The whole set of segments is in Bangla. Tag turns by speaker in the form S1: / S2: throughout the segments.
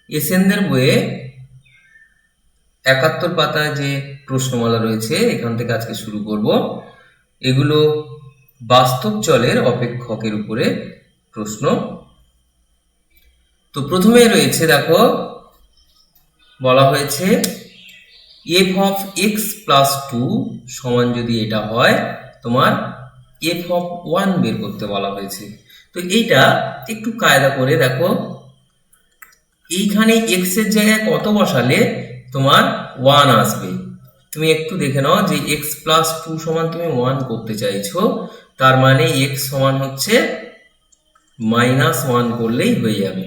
S1: এসেনদের বইয়ে ৭১ পাতায় যে প্রশ্নমালা রয়েছে এখান থেকে আজকে শুরু করব। এগুলো বাস্তব চলের অপেক্ষকের উপরে প্রশ্ন। তো প্রথমে রয়েছে, দেখো বলা হয়েছে এফ অফ এক্স প্লাস 2 সমান যদি এটা হয়, তোমার এফ অফ 1 বের করতে বলা হয়েছে। তো এইটা একটু কায়দা করে দেখো, এইখানে এক্স এর জায়গায় কত বসালে তোমার 1 আসবে। তুমি একটু দেখে নাও যে এক্স প্লাস 2 সমান তুমি 1 করতে চাইছো, তার মানে এক্স সমান হচ্ছে -1 করলেই হয়ে যাবে।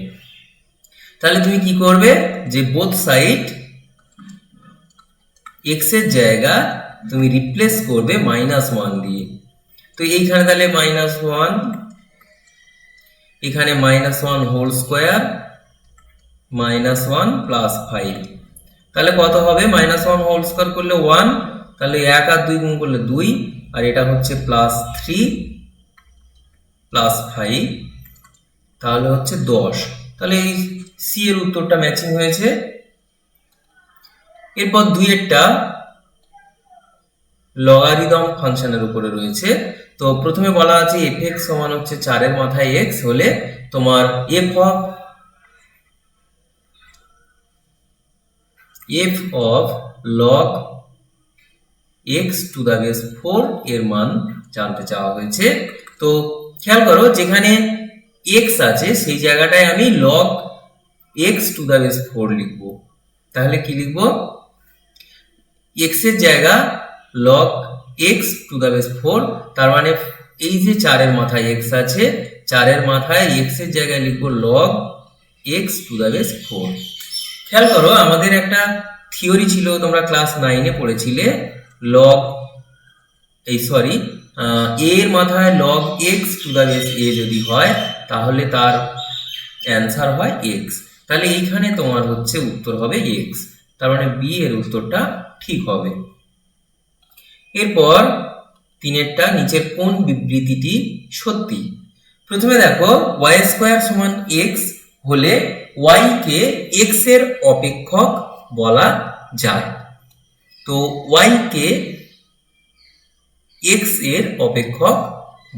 S1: তাহলে তুমি কি করবে, যে বোথ সাইড এক্স এর জায়গা তুমি রিপ্লেস করবে -1 দিয়ে। তো এইখানে তাহলে -1, এখানে -1 হোল স্কোয়ার, -1 প্লাস 5, তাহলে কত হবে? -1 হোল স্কোয়ার করলে 1, তাহলে 1 আর 2 গুণ করলে 2, আর এটা হচ্ছে +3 প্লাস 5, তাহলে হচ্ছে 10। তাহলে এই সি এর উত্তরটা ম্যাচিং হয়েছে। এরপর 2 এরটা লগারিদম ফাংশনের উপরে রয়েছে। তো প্রথমে বলা আছে এফ এক্স সমান হচ্ছে 4 এর মাথায় এক্স হলে তোমার F of log x to the base 4 এর মান জানতে চাওয়া হয়েছে। তো খেয়াল করো, যেখানে এক্স আছে সেই জায়গাটায় আমি log x to the base 4 লিখব। তাহলে কি লিখব? এক্স এর জায়গা log x to the base 4, তার মানে এই যে 4 এর মাথায় এক্স আছে, 4 এর মাথায় এক্স এর জায়গায় লিখব log x to the base 4। খেয়াল করো, আমাদের একটা থিওরি ছিল, তোমরা ক্লাস 9-এ পড়েছিলে, লগ এ এর মাথায় log x to the base a যদি হয় তাহলে তার অ্যান্সার হয় এক্স। তাহলে এইখানে তোমার হচ্ছে উত্তর হবে এক্স, তার মানে বি এর উত্তরটা ঠিক হবে। এরপর 3-এরটা, নিচের কোন বিবৃতিটি সত্যি? প্রথমে দেখো, ওয়াই স্কোয়ার সমান এক্স হলে ওয়াই কে এক্স এর অপেক্ষক বলা যায়। তো ওয়াই কে এক্স এর অপেক্ষক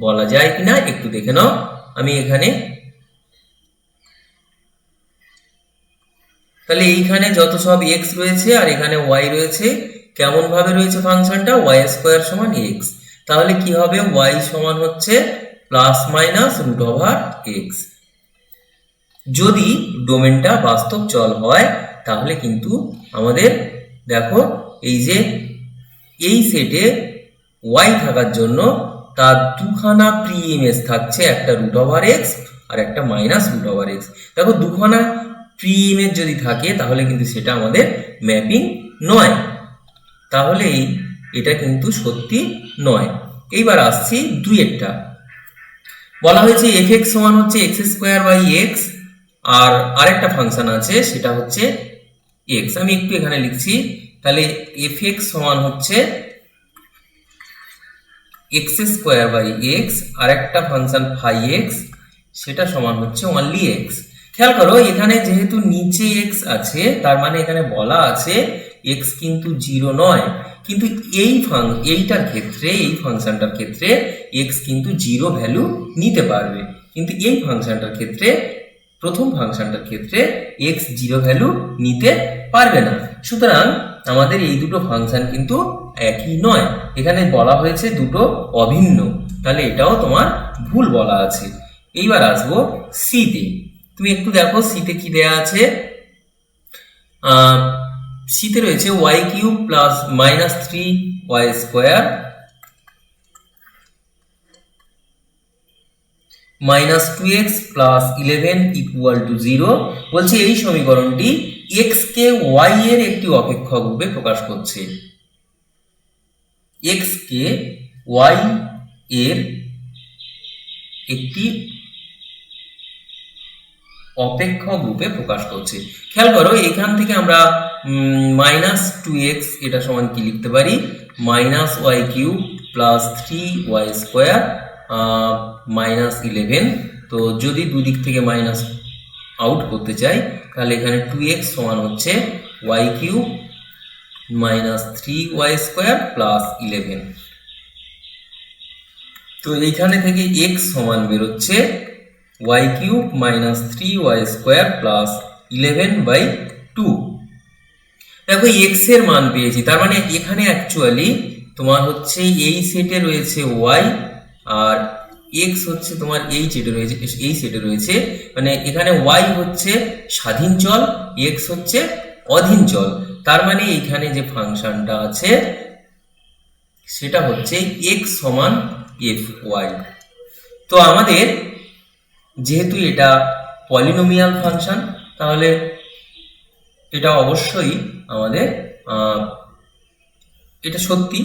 S1: বলা যায় কিনা একটু দেখে নাও। আমি এখানে, তাহলে এইখানে যত সব এক্স রয়েছে আর এখানে ওয়াই রয়েছে, কেমন ভাবে রয়েছে ফাংশনটা? ওয়াই স্কোয়ার সমান এক্স, তাহলে কি হবে? ওয়াই সমান হচ্ছে ±√x। যদি ডোমেনটা বাস্তব চল হয় তাহলে কিন্তু আমাদের দেখো, এই যে এই সেটে ওয়াই থাকার জন্য তার দুখানা প্রি ইমেজ থাকছে, একটা √x আর একটা -√x। দেখো, দুখানা প্রি ইমেজ যদি থাকে তাহলে কিন্তু সেটা আমাদের ম্যাপিং নয়, তাহলে এটা কিন্তু সত্যি নয়। এইবার আসছি 2-এরটা, বলা হয়েছে এফ এক্স সমান হচ্ছে x²/x, আর আরেকটা ফাংশন আছে সেটা হচ্ছে এক্স। আমি একটু এখানে লিখছি, তাহলে এফ এক্স সমান হচ্ছে x²/x, আর একটা ফাংশন φx, সেটা সমান হচ্ছে অনলি এক্স। খেয়াল করো, এখানে যেহেতু নিচে এক্স আছে তার মানে এখানে বলা আছে এক্স কিন্তু 0 নয়, কিন্তু এইটার ক্ষেত্রে, এই ফাংশনটার ক্ষেত্রে এক্স কিন্তু 0 ভ্যালু নিতে পারবে, কিন্তু এই ফাংশনটার ক্ষেত্রে, প্রথম ফাংশনটার ক্ষেত্রে এক্স 0 ভ্যালু নিতে পারবে না। সুতরাং আমাদের এই দুটো ফাংশন কিন্তু একই নয়, এখানে বলা হয়েছে দুটো অভিন্ন, তাহলে এটাও তোমার ভুল বলা আছে। এইবার আসবো সিতে। তুমি একটু দেখো সিতে কি দেয়া আছে। সিতে রয়েছে y³ plus -3y² -2x plus 11 = 0। বলছে এই সমীকরণটি x কে y এর একটি অপেক্ষক রূপে প্রকাশ করছে। x কে y এর একটি অপেক্ষক রূপে প্রকাশ করছে। খেয়াল করো, এখান থেকে আমরা -2x এটা সমান কি লিখতে পারি? -y³ plus 3y² -11। তো যদি দুদিক থেকে মাইনাস আউট করতে চাই তাহলে এখানে 2x সমান হচ্ছে y cube minus 3y square plus 11। তো এইখানে থেকে x সমান বেরোচ্ছে y cube minus 3y square plus 11/2। দেখো x এর মান পেয়েছি, তার মানে এখানে অ্যাকচুয়ালি তোমার হচ্ছে এই সেটে রয়েছে y আর x হচ্ছে তোমার এই সেটে রয়েছে, মানে এখানে y হচ্ছে স্বাধীন চল, x হচ্ছে অধীন চল। তার মানে এখানে যে ফাংশনটা আছে সেটা হচ্ছে x সমান fy। তো আমাদের যেহেতু এটা পলিনোমিয়াল ফাংশন, তাহলে এটা অবশ্যই আমাদের এটা সত্যি,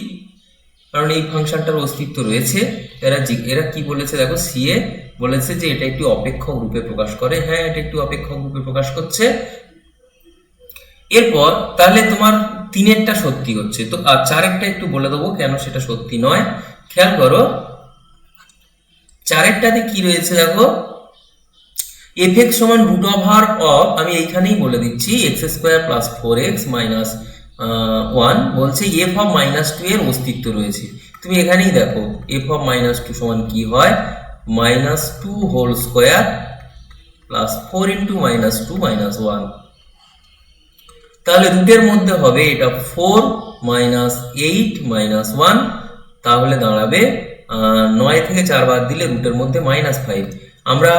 S1: কারণ এই ফাংশনটার অস্তিত্ব রয়েছে। এরা কি বলেছে দেখো, সিএ বলেছে যে এটা একটি অপেক্ষক রূপে প্রকাশ করে। হ্যাঁ, এটা একটি অপেক্ষক রূপে প্রকাশ করছে। এরপর তাহলে তোমার 3-এরটা সত্যি হচ্ছে, তো আর 4-এরটা একটু বলে দেবো কেন সেটা সত্যি নয়। খেয়াল করো 4-এরটাতে কি রয়েছে দেখো, fx সমান রুট ওভার অফ, আমি এইখানেই বলে দিচ্ছি, x square plus 4x minus 1 বলছে f অফ -2 এর অস্তিত্ব রয়েছে। তুমি এখানেই দেখো f অফ -2 সমান কি হয়, -2 হোল স্কোয়ার প্লাস 4 ইন্টু -2 -1। তাহলে রুটের মধ্যে হবে এটা 4 -8 -1, তাহলে দাঁড়াবে 9 থেকে 4 বাদ দিলে রুটের মধ্যে -5। আমরা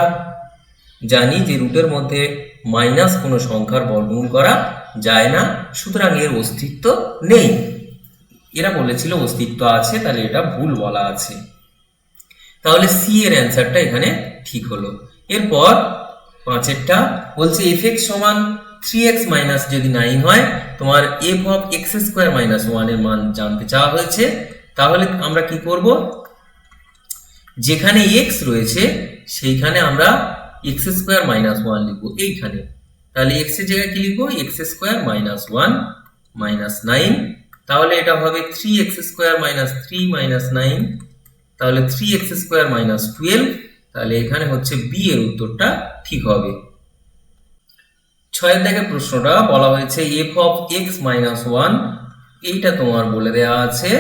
S1: জানি যে রুটের মধ্যে মাইনাস কোনো সংখ্যার বর্গমূল করা যায় না, সুতরাং এর অস্তিত্ব নেই। এরা বলেছিল অস্তিত্ব আছে, তাহলে এটা ভুল বলা আছে। তাহলে সি এর অ্যান্সারটা এখানে ঠিক হলো। এরপর 5-এরটা বলছে fx সমান 3x মাইনাস যদি 9 হয়, তোমার f of x square minus 1 এর মান জানতে চাওয়া হয়েছে। তাহলে আমরা কি করব, যেখানে x রয়েছে সেইখানে আমরা x স্কোয়ার মাইনাস 1 লিখবো এইখানে। তাহলে x এর জায়গায় কি লিখবো, x স্কোয়ার মাইনাস 1 মাইনাস 9, তাহলে এটা হবে 3x স্কোয়ার মাইনাস 3 মাইনাস 9, তাহলে 3x স্কোয়ার মাইনাস 12। তাহলে এখানে হচ্ছে বি এর উত্তরটা ঠিক হবে। 6-এর দাগের প্রশ্নটা বলা হয়েছে f অফ x মাইনাস 1, এইটা তোমার বলে দেওয়া আছে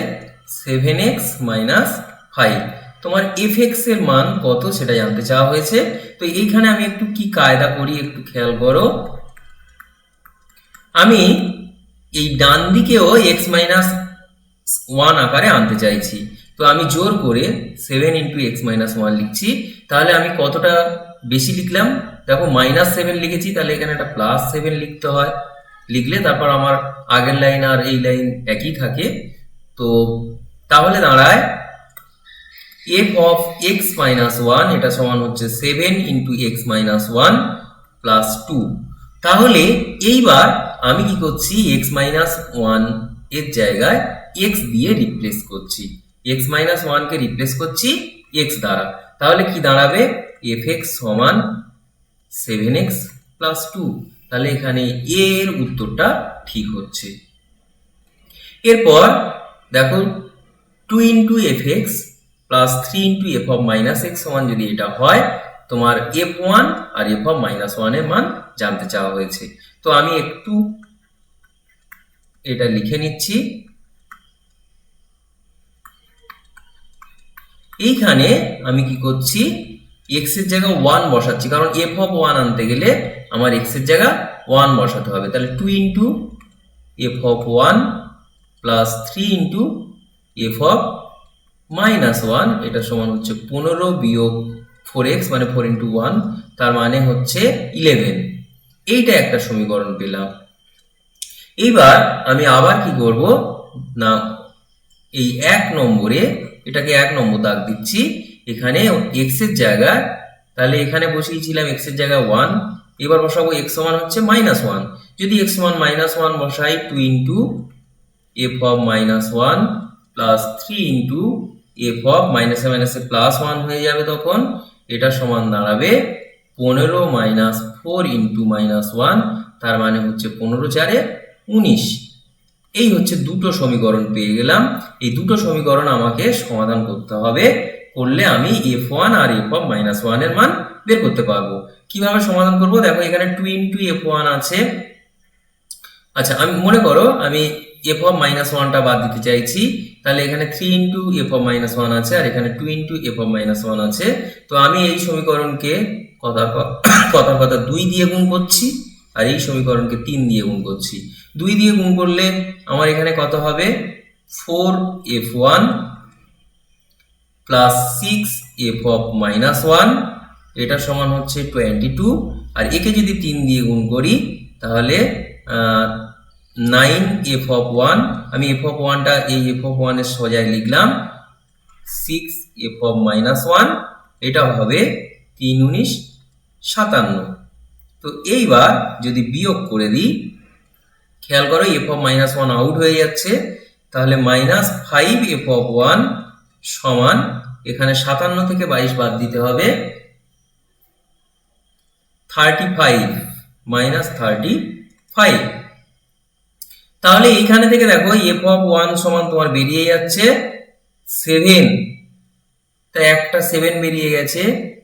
S1: 7x মাইনাস 5। তোমার fx এর মান কত সেটা জানতে চাওয়া হয়েছে। তো এইখানে আমি একটু কি কায়দা করি একটু খেয়াল করো, আমি এই ডান দিকেও x মাইনাস 1 আকারে আনতে চাইছি। তো আমি জোর করে 7 ইন্টু x মাইনাস 1 লিখছি। তাহলে আমি কতটা বেশি লিখলাম দেখো, -7 লিখেছি, তাহলে এখানে একটা +7 লিখতে হয়। লিখলে তারপর আমার আগের লাইন আর এই লাইন একই থাকে। তো তাহলে দাঁড়ায় f অফ x মাইনাস 1 এটা সমান হচ্ছে 7 ইন্টু x মাইনাস 1 প্লাস 2। তাহলে এইবার আমি কি করছি, x মাইনাস 1 এর জায়গায় x দিয়ে রিপ্লেস করছি, x মাইনাস 1 কে রিপ্লেস করছি x দ্বারা। তাহলে কি দাঁড়াবে, fx সমান 7x প্লাস 2। তাহলে এখানে a এর উত্তরটা ঠিক হচ্ছে। এরপর দেখো 2 into fx plus 3 into f of minus x সমান যদি এটা হয়, তোমার f1 আর f অফ মাইনাস 1 এর মান জানতে চাওয়া হয়েছে। তো আমি একটু এটা লিখে নিচ্ছি। এইখানে আমি কি করছি, x এর জায়গায় 1 বসাচ্ছি, কারণ f অফ 1 আনতে গেলে আমার x এর জায়গা 1 বসাতে হবে। তাহলে 2 into f of 1 plus 3 into f of minus 1, এটা সমান হচ্ছে 15 বিয়োগ 4x মানে 4 ইন্টু 1, তার মানে হচ্ছে 11। এইটা একটা সমীকরণ পেলাম। এইবার আমি আবার কি করব না, এই 1 নম্বরে এটাকে 1 নম্বর দাগ দিচ্ছি, এখানে x এর জায়গায়, তাহলে এখানে বসিয়েছিলাম x এর জায়গায় 1, এবার বসাবো x সমান হচ্ছে -1। যদি x সমান -1 বসাই, 2 into f of -1 plus 3 into f of মাইনাসে মাইনাসে প্লাস 1 হয়ে যাবে, তখন এটা সমান দাঁড়াবে 15 মাইনাস 4 ইন্টু -1, তার মানে হচ্ছে 15 4 19। এই হচ্ছে দুটো সমীকরণ পেয়ে গেলাম। এই দুটো সমীকরণ আমাকে সমাধান করতে হবে করলে আমি f1 আর f অফ মাইনাস ওয়ান এর মান বের করতে পারবো। কিভাবে সমাধান করব দেখো, এখানে 2 ইন্টু f1 আছে। আচ্ছা, আমি মনে করো আমি f অফ মাইনাস ওয়ানটা বাদ দিতে চাইছি, তাহলে এখানে 3 into f of minus one আছে আর এখানে 2 into f of minus one আছে। তো আমি এই সমীকরণকে কথার কথা 2 দিয়ে গুণ করছি আর এই সমীকরণকে 3 দিয়ে গুণ করছি। 2 দিয়ে গুণ করলে আমার এখানে কত হবে, 4f1 plus 6f of minus one, এটা সমান হচ্ছে 22। আর একে যদি 3 দিয়ে গুণ করি তাহলে 9f অফ 1, আমি f অফ 1টা এই f অফ 1 এর সোজায় লিখলাম, 6f অফ মাইনাস ওয়ান, এটা হবে 3 19 57। তো এইবার যদি বিয়োগ করে দিই, খেয়াল করো f of minus one out হয়ে যাচ্ছে, তাহলে মাইনাস 5f অফ 1 সমান, এখানে 57 থেকে 22 বাদ দিতে হবে, 35 মাইনাস 35। তাহলে এইখানে থেকে দেখো f অফ 1 সমান তোমার বেরিয়ে যাচ্ছে 7, তাই একটা 7 বেরিয়ে গেছে।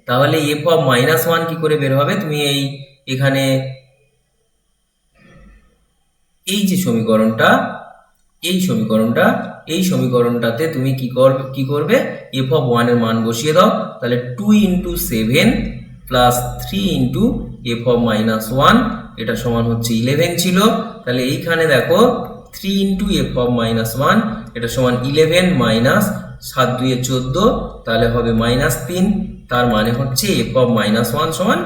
S1: তাহলে f অফ মাইনাস ওয়ান কি করে বের হবে, তুমি এখানে এই যে সমীকরণটাতে তুমি কি করবে f অফ 1 এর মান বসিয়ে দাও। তাহলে 2 into 7 plus 3 into f of minus one, এটা সমান হচ্ছে 11 ছিল। তাহলে এইখানে দেখো 3 into f of minus one, এটা সমান 11 মাইনাস 7 2 14, তাহলে হবে মাইনাস 3। তার মানে হচ্ছে f অফ মাইনাস ওয়ান সমান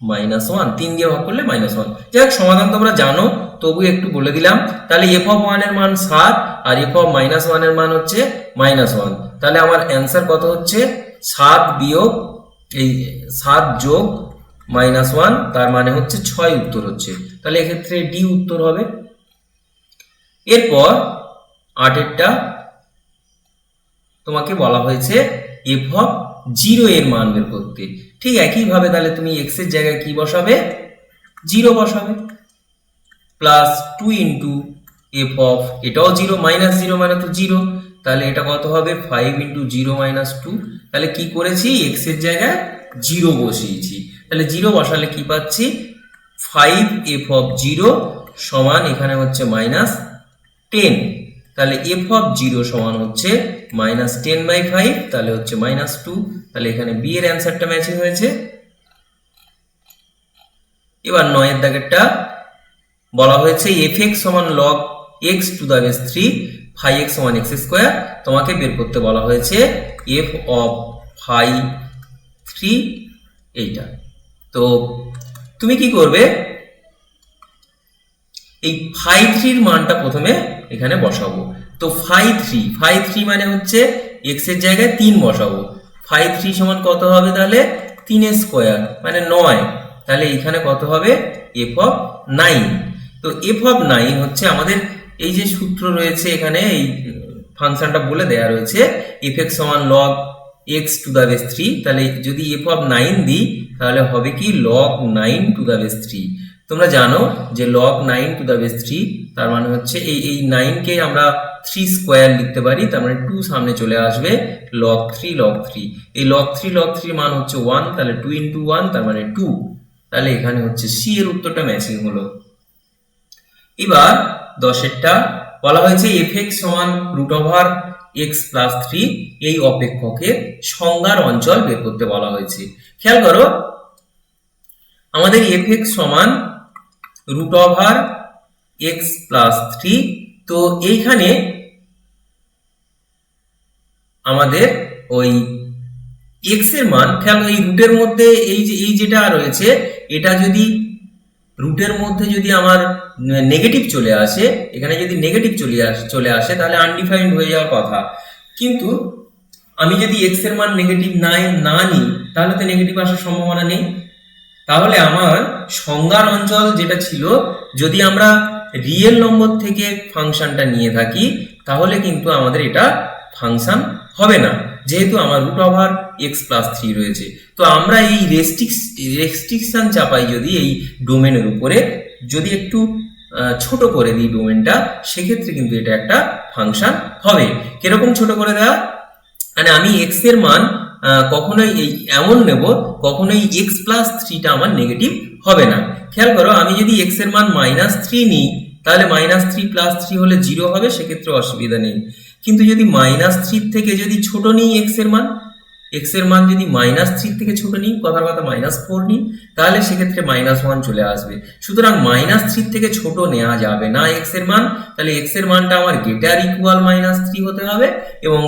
S1: মাইনাস ওয়ান, 3 দিয়ে ভাগ করলে মাইনাস ওয়ান। যাই হোক, সমাধান তোমরা জানো, তবু একটু বলে দিলাম। তাহলে f অফ 1 এর মান 7 আর f অফ মাইনাস ওয়ান এর মান হচ্ছে মাইনাস ওয়ান। তাহলে আমার অ্যান্সার কত হচ্ছে, 7 যোগ মাইনাস ওয়ান, তার মানে হচ্ছে 6 উত্তর হচ্ছে। তাহলে এক্ষেত্রে ডি উত্তর হবে। এরপর 8এরটা তোমাকে বলা হয়েছে f অফ 0 এর মান বের করতে। ঠিক একইভাবে তাহলে তুমি x এর জায়গায় কি বসাবে, 0 বসাবে, প্লাস 2 ইন্টু f অফ, এটাও 0, মাইনাস 0 মানে তো 0, তাহলে এটা কত হবে 5 ইন্টু 0 মাইনাস 2। তাহলে কি করেছি, x এর জায়গায় 0 বসিয়েছি। তাহলে 0 বসালে কি পাচ্ছি, 5f অফ 0 সমান এখানে হচ্ছে মাইনাস 10। তাহলে f অফ 0 সমান হচ্ছে মাইনাস 10/5, তাহলে হচ্ছে মাইনাস 2। তাহলে এখানে বি এর অ্যান্সারটা ম্যাচিং হয়েছে। এবার 9 দাগেরটা বলা হয়েছে fx সমান log x to the base 3 phi x সমান x স্কয়ার। তোমাকে বের করতে বলা হয়েছে f অফ phi 3, এইটা। তো তুমি কি করবে, এই phi 3 এর মানটা প্রথমে এখানে বসাবো। তো phi 3 মানে হচ্ছে x এর জায়গায় 3 বসাবো। phi 3 সমান কত হবে, তাহলে 3 স্কয়ার মানে 9। তাহলে এখানে কত হবে, f অফ 9। তো f অফ 9 হচ্ছে আমাদের এই যে সূত্র রয়েছে, এখানে এই ফাংশনটা বলে দেয়া রয়েছে fx সমান log x to the base 3। তাহলে যদি f অফ 9 দিই তাহলে হবে কি log 9 টু দা বেস 3। তোমরা জানো যে log 9 টু দা বেস 3 তার মানে হচ্ছে এই 9 কে আমরা 3 স্কয়ার লিখতে পারি, তার মানে 2 সামনে চলে আসবে, log 3 এই log 3 মান হচ্ছে 1, তাহলে 2 ইনটু 1 তার মানে 2। তাহলে এখানে হচ্ছে সি এর উত্তরটা ম্যাচিং হলো। এবার 10এরটা বলা হয়েছে fx সমান √x প্লাস 3, এই অপেক্ষকের সংজ্ঞার অঞ্চল বের করতে বলা হয়েছে। খেয়াল করো, আমাদের fx সমান √x প্লাস 3। তো এইখানে আমাদের ওই x এর মান, খেয়াল এই রুটের মধ্যে এই যেটা রয়েছে, এটা যদি রুটের মধ্যে যদি আমার নেগেটিভ চলে আসে, এখানে যদি নেগেটিভ চলে আসে তাহলে আনডিফাইন্ড হয়ে যাওয়ার কথা। কিন্তু আমি যদি x এর মান নেগেটিভ না নিই তাহলে তো নেগেটিভ আসার সম্ভাবনা নেই। তাহলে আমার সংজ্ঞার অঞ্চল যেটা ছিল, যদি আমরা রিয়েল নম্বর থেকে ফাংশনটা নিয়ে থাকি তাহলে কিন্তু আমাদের এটা ফাংশন হবে না, যেহেতু আমার √x প্লাস 3 রয়েছে। তো আমরা এই রেস্ট্রিকশন চাপাই যদি এই ডোমেনের উপরে, যদি একটু ছোট করে দিই ডোমেনটা, সেক্ষেত্রে কিন্তু এটা একটা ফাংশন হবে। কিরকম ছোট করে দেওয়া, মানে আমি এক্স এর মান কখনোই এমন নেব কখনোই এক্স প্লাস থ্রিটা আমার নেগেটিভ হবে না। খেয়াল করো, আমি যদি এক্স এর মান -3 নিই তাহলে -3 + 3 হলে 0 হবে, সেক্ষেত্রে অসুবিধা নেই। কিন্তু যদি -3 থেকে যদি ছোট নিই এক্স এর মান যদি -3 থেকে ছোট নিই, কথার কথা -4 নিই, তাহলে সেক্ষেত্রে -1 চলে আসবে। সুতরাং -3 থেকে ছোট নেওয়া যাবে না এক্স এর মান, তাহলে এক্স এর মানটা আমার গ্রেটার ইকুয়াল -3 হতে হবে এবং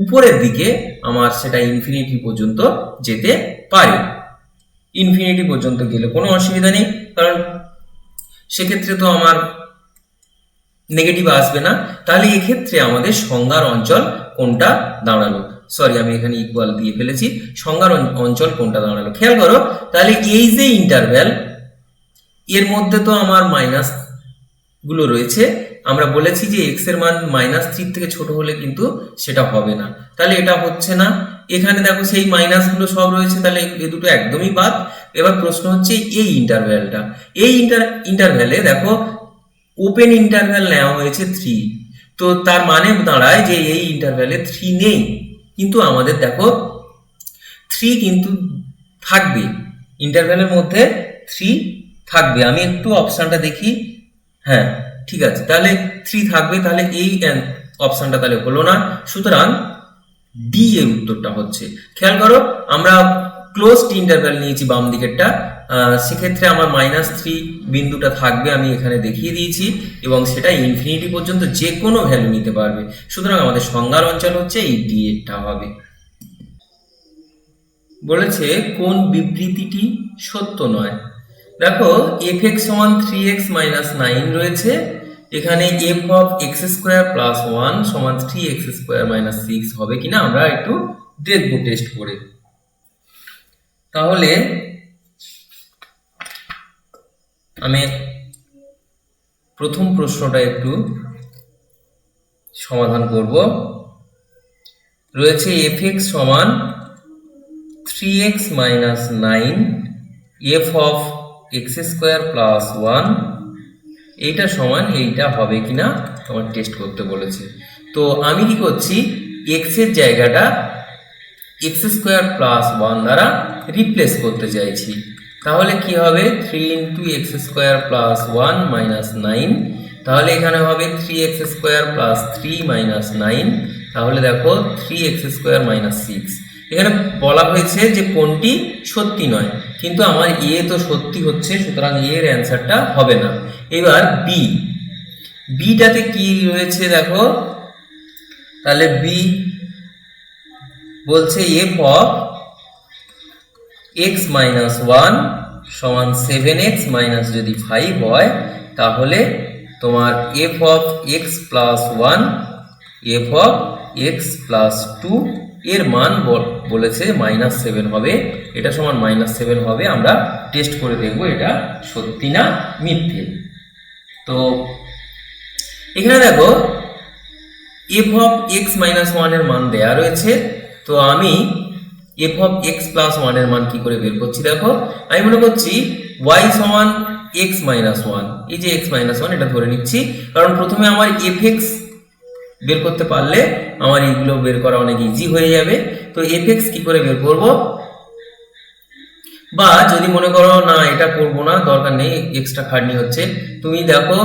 S1: উপরের দিকে আমার সেটা ইনফিনিটি পর্যন্ত যেতে পারে। ইনফিনিটি পর্যন্ত গেলে কোনো অসুবিধা নেই, কারণ সেক্ষেত্রে তো আমার নেগেটিভ আসবে না। তাহলে এক্ষেত্রে আমাদের সংজ্ঞার অঞ্চল কোনটা দাঁড়ালো? সরি, আমি এখানে ইকুয়াল দিয়ে ফেলেছি। সংজ্ঞার অঞ্চল কোনটা দাঁড়ালো খেয়াল করো। তাহলে এই যে ইন্টারভ্যাল, এর মধ্যে তো আমার মাইনাস গুলো রয়েছে। আমরা বলেছি যে এক্স এর মান -3 থেকে ছোট হলে কিন্তু সেটা হবে না, তাহলে এটা হচ্ছে না। এখানে দেখো সেই মাইনাস গুলো সব রয়েছে, তাহলে এই দুটো একদমই বাদ। এবার প্রশ্ন হচ্ছে এই ইন্টারভ্যালটা, এই ইন্টারভ্যালে দেখো ওপেন ইন্টারভ্যাল নেওয়া হয়েছে 3, তো তার মানে দাঁড়ায় যে এই ইন্টারভ্যালে 3 নেই। কিন্তু আমাদের দেখো 3 কিন্তু থাকবে, ইন্টারভ্যালের মধ্যে 3 থাকবে। আমি একটু অপশনটা দেখি। হ্যাঁ, ঠিক আছে, তাহলে 3 থাকবে, তাহলে এই অপশনটা তাহলে হলো না। সুতরাং ডি এর উত্তরটা হচ্ছে। খেয়াল করো, আমরা ক্লোজড ইন্টারভ্যাল নিয়েছি বাম দিকেরটা, সেক্ষেত্রে আমার -3 বিন্দুটা থাকবে, আমি এখানে দেখিয়ে দিয়েছি, এবং সেটা ইনফিনিটি পর্যন্ত যে কোনো ভ্যালু নিতে পারবে। সুতরাং আমাদের সংজ্ঞার অঞ্চল হচ্ছে এই ডি এরটা হবে। বলেছে কোন বিবৃতিটি সত্য নয়। দেখো fx সমান 3x - 9 রয়েছে, এখানে f of x² + 1 সমান 3x² - 6 হবে কিনা আমরা একটু দেখব টেস্ট করে। তাহলে আমি প্রথম প্রশ্নটা একটু সমাধান করব। রয়েছে fx সমান 3x - 9 f of x² + 1, এইটা সমান এইটা হবে কিনা তোমার টেস্ট করতে বলেছে। তো আমি কি করছি, x এর জায়গাটা x² + 1 দ্বারা রিপ্লেস করতে চাইছি। তাহলে কি হবে, 3 × x² + 1 - 9, তাহলে এখানে হবে 3x² + 3 - 9, তাহলে দেখো 3x² - 6। এখানে বলা হয়েছে যে কোনটি সত্যি নয়, কিন্তু আমার এ তো সত্যি হচ্ছে, সুতরাং এর অ্যান্সারটা হবে না। এবার বিটাতে কি রয়েছে দেখো, তাহলে বি বলছে f of x - 1 সমান 7x - যদি 5 হয়, তাহলে তোমার f of x + 1 f of x + 2 এর মান বলেছে -7 হবে, এটা সমান -7 হবে। আমরা টেস্ট করে দেখব এটা সত্যি না মিথ্যে। তো এখানে দেখো f of x - 1 এর মান দেয়া রয়েছে, তো আমি f of x + 1 এর মান কি করে বের করছি দেখো। আমি মনে করছি y সমান x - 1, এই যে x - 1 এটা ধরে নিচ্ছি, কারণ প্রথমে আমার fx বের করতে পারলে আমার এইগুলো বের করা অনেক ইজি হয়ে যাবে। তো fx কি করে বের করব, বা যদি মনে করো না এটা করব না, দরকার নেই, এক্সট্রা খাটনি হচ্ছে, তুমি দেখো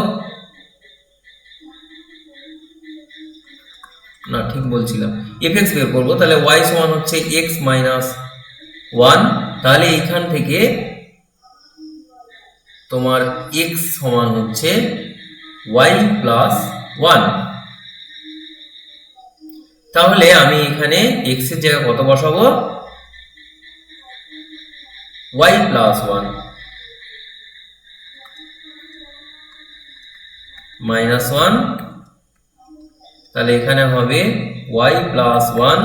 S1: না ঠিক বলছিলাম, fx বের করব, তাহলে y সমান হচ্ছে x - 1, তাহলে এইখান থেকে তোমার x সমান হচ্ছে y + 1। তাহলে আমি এখানে x এর জায়গায় কত বসাবো, y + 1 -1, তাহলে এখানে হবে y + 1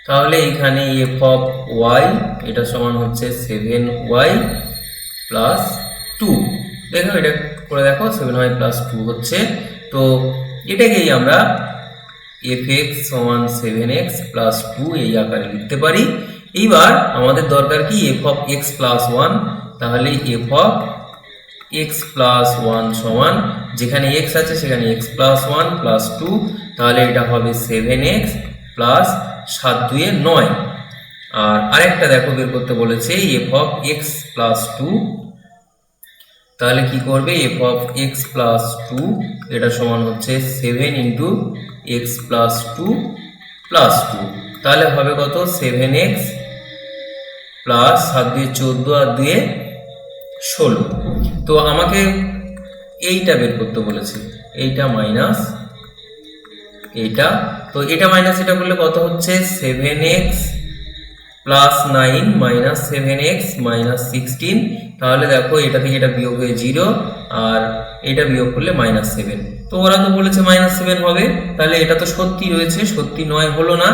S1: তাহলে এখানে f of y এটা সমান হচ্ছে 7y + 2। দেখো এটা করে দেখো, 7y + 2 হচ্ছে। তো এটাকেই আমরা fx সমান 7x + 2 এই আকারে লিখতে পারি। এইবার আমাদের দরকার কি, f of x + 1, তাহলে f of x plus one সমান, যেখানে এক্স আছে সেখানে x plus one plus two, তাহলে এটা হবে 7x প্লাস 7 2 9। আর আরেকটা দেখো বের করতে বলেছে f of x plus two, তাহলে কি করবে f of x plus two এটা সমান হচ্ছে 7 into x plus two plus two, তাহলে হবে কত 7x প্লাস 7 2 14 আর 2 16। তো আমাকে এইটা বের করতে বলেছে, এইটা মাইনাস এইটা, তো এটা মাইনাস এটা করলে কত হচ্ছে 7x plus 9 minus 7x minus 16, তাহলে দেখো এটা থেকে এটা বিয়োগ হয়ে 0 আর এটা বিয়োগ করলে মাইনাস 7। তো ওরা তো বলেছে মাইনাস 7 হবে, তাহলে এটা তো সত্যি রয়েছে, সত্যি নয় হলো না।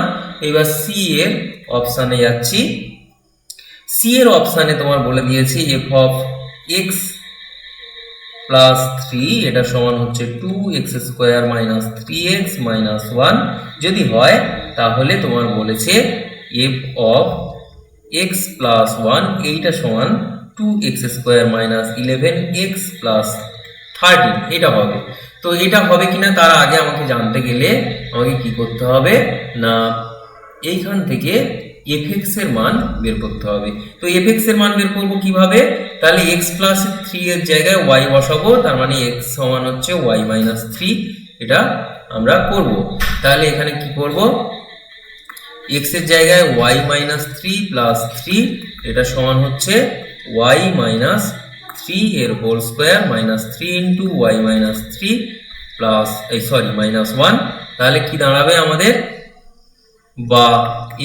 S1: এবার সি এর অপশানে যাচ্ছি। সি এর অপশানে তোমার বলে দিয়েছি এফ অফ এক্স প্লাস 3 এটা সমান হচ্ছে 2x square minus 3x minus 1 যদি হয়, তাহলে তোমার বলেছে এফ অফ x প্লাস 1 এইটা সমান 2x square minus 11x plus 13 এটা হবে। তো এটা হবে কিনা তার আগে আমাকে জানতে গেলে আমাকে কি করতে হবে না, এইখান থেকে fx এর মান বের করতে হবে। তো fx এর মান বের করব কিভাবে, তাহলে x প্লাস 3 এর জায়গায় y বসাবো, তার মানে x সমান হচ্ছে y মাইনাস 3, এটা আমরা করব। তাহলে এখানে কি করব, x এর জায়গায় y মাইনাস 3 প্লাস 3 এটা সমান হচ্ছে y মাইনাস 3 এর whole square minus 3 into y minus 3 plus minus 1, তাহলে কি দাঁড়াবে আমাদের, বা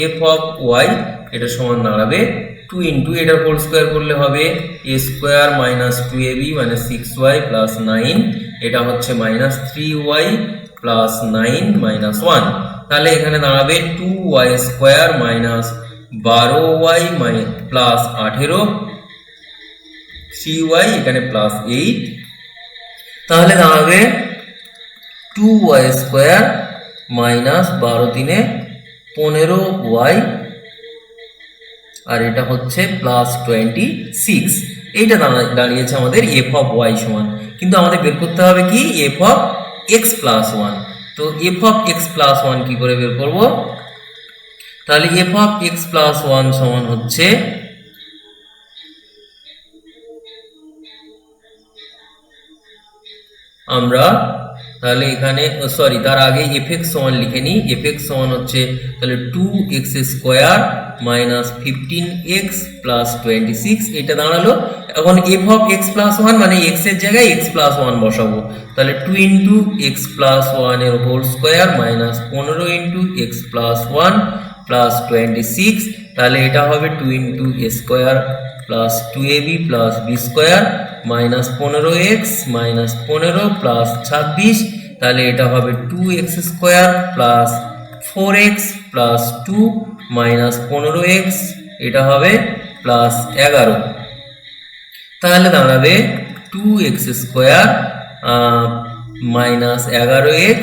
S1: এফ অফ ওয়াই এটা সমান দাঁড়াবে 2 ইন্টু এটার হোল স্কোয়ার করলে হবে এ স্কোয়ার মাইনাস 2ab মানে 6y প্লাস 9, এটা হচ্ছে মাইনাস 3y প্লাস 9 মাইনাস 1, তাহলে এখানে দাঁড়াবে 2y square minus 12y plus 18, 3y এখানে প্লাস 8, তাহলে দাঁড়াবে 2y স্কোয়ার মাইনাস 12 3 15y আর এটা হচ্ছে প্লাস 26, এইটা দাঁড়িয়েছে আমাদের এফ অফ ওয়াই সমান। কিন্তু আমাদের বের করতে হবে কি এফ অফ এক্স প্লাস 1। তো এফ অফ এক্স প্লাস 1 কি করে বের করব, তাহলে এফ অফ এক্স প্লাস 1 সমান হচ্ছে আমরা তাহলে এখানে তার আগে fx সমান লিখে নিই, fx সমান হচ্ছে তাহলে 2x square minus 15x plus 26 এটা দাঁড়ালো। এখন f অফ x প্লাস 1 মানে x এর জায়গায় x প্লাস 1 বসাবো, তাহলে 2 ইন্টু x প্লাস 1 এর whole square minus 15 into x plus 1 plus 26, তাহলে এটা হবে 2 into a square plus 2ab plus b square minus 15x minus 15 plus 26, তাহলে এটা হবে 2x square plus 4x plus 2 minus 15x এটা হবে প্লাস 11, তাহলে দাঁড়াবে 2x square minus 11x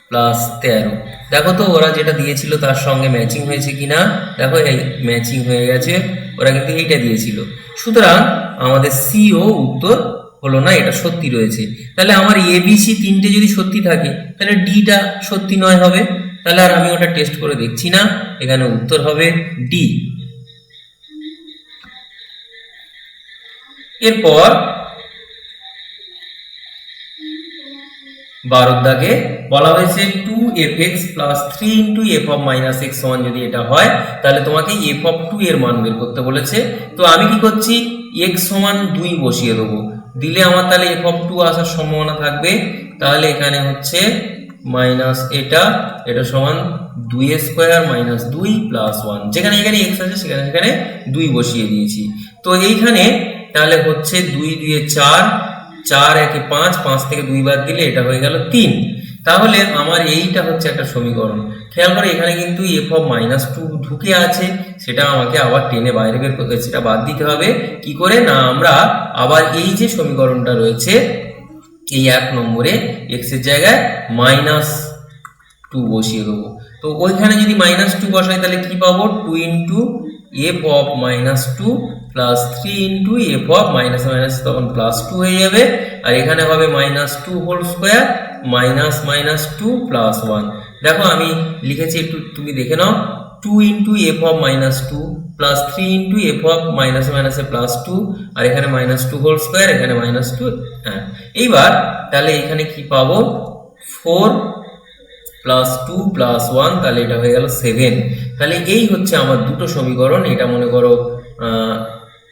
S1: plus 13। দেখো তো ওরা যেটা দিয়েছিল তার সঙ্গে ম্যাচিং হয়েছে কিনা, দেখো এই ম্যাচিং হয়ে গেছে, ওরা কিন্তু এইটা দিয়েছিল। সুতরাং আমাদের সিও উত্তর হলো না, এটা সত্যি রয়েছে। তাহলে আমার এবিসি তিনটে যদি সত্যি থাকে তাহলে ডিটা সত্যি নয় হবে, তাহলে আর আমি ওটা টেস্ট করে দেখছি না, এখানে উত্তর হবে ডি। এরপর 12 দাগে বলা হয়েছে 2fx plus 3 into f of minus x সমান যদি এটা হয়, তাহলে তোমাকে এফ অফ 2 এর মান বের করতে বলেছে। তো আমি কি করছি, এক্স সমান 2 বসিয়ে দেবো, দিলে আমার তাহলে এফ অফ 2 আসার সম্ভাবনা থাকবে। তাহলে এখানে হচ্ছে মাইনাস এটা সমান 2 স্কোয়ার মাইনাস 2 প্লাস 1, যেখানে এখানে এক্স আছে সেখানে 2 বসিয়ে দিয়েছি। তো এইখানে তাহলে হচ্ছে 2 2 4, 4 1 5, 5 থেকে 2 বাদ দিলে এটা হয়ে গেল 3। তাহলে আমার এইটা হচ্ছে একটা সমীকরণ। খেয়াল করে এখানে কিন্তু এফ অফ মাইনাস 2 ঢুকে আছে, সেটা আমাকে আবার টেনে বাইরে বের করতে, সেটা বাদ দিতে হবে। কি করে না, আমরা আবার এই যে সমীকরণটা রয়েছে এই 1 নম্বরে x এর জায়গায় মাইনাস 2 বসিয়ে দেবো। তো ওইখানে যদি মাইনাস 2 বসাই তাহলে কি পাবো, 2 into f of minus two plus three into f of minus minus তখন প্লাস টু হয়ে যাবে, আর এখানে হবে minus two whole square minus minus two plus one. দেখো আমি লিখেছি, একটু তুমি দেখে নাও, two into f of minus two plus three into f of minus মাইনাসে প্লাস টু, আর এখানে মাইনাস টু হোল স্কোয়ার, এখানে মাইনাস টু। হ্যাঁ, এইবার তাহলে এখানে কি পাবো, four plus two plus one, তাহলে এটা হয়ে গেল সেভেন। তাহলে এই হচ্ছে আমার দুটো সমীকরণ, এটা মনে করো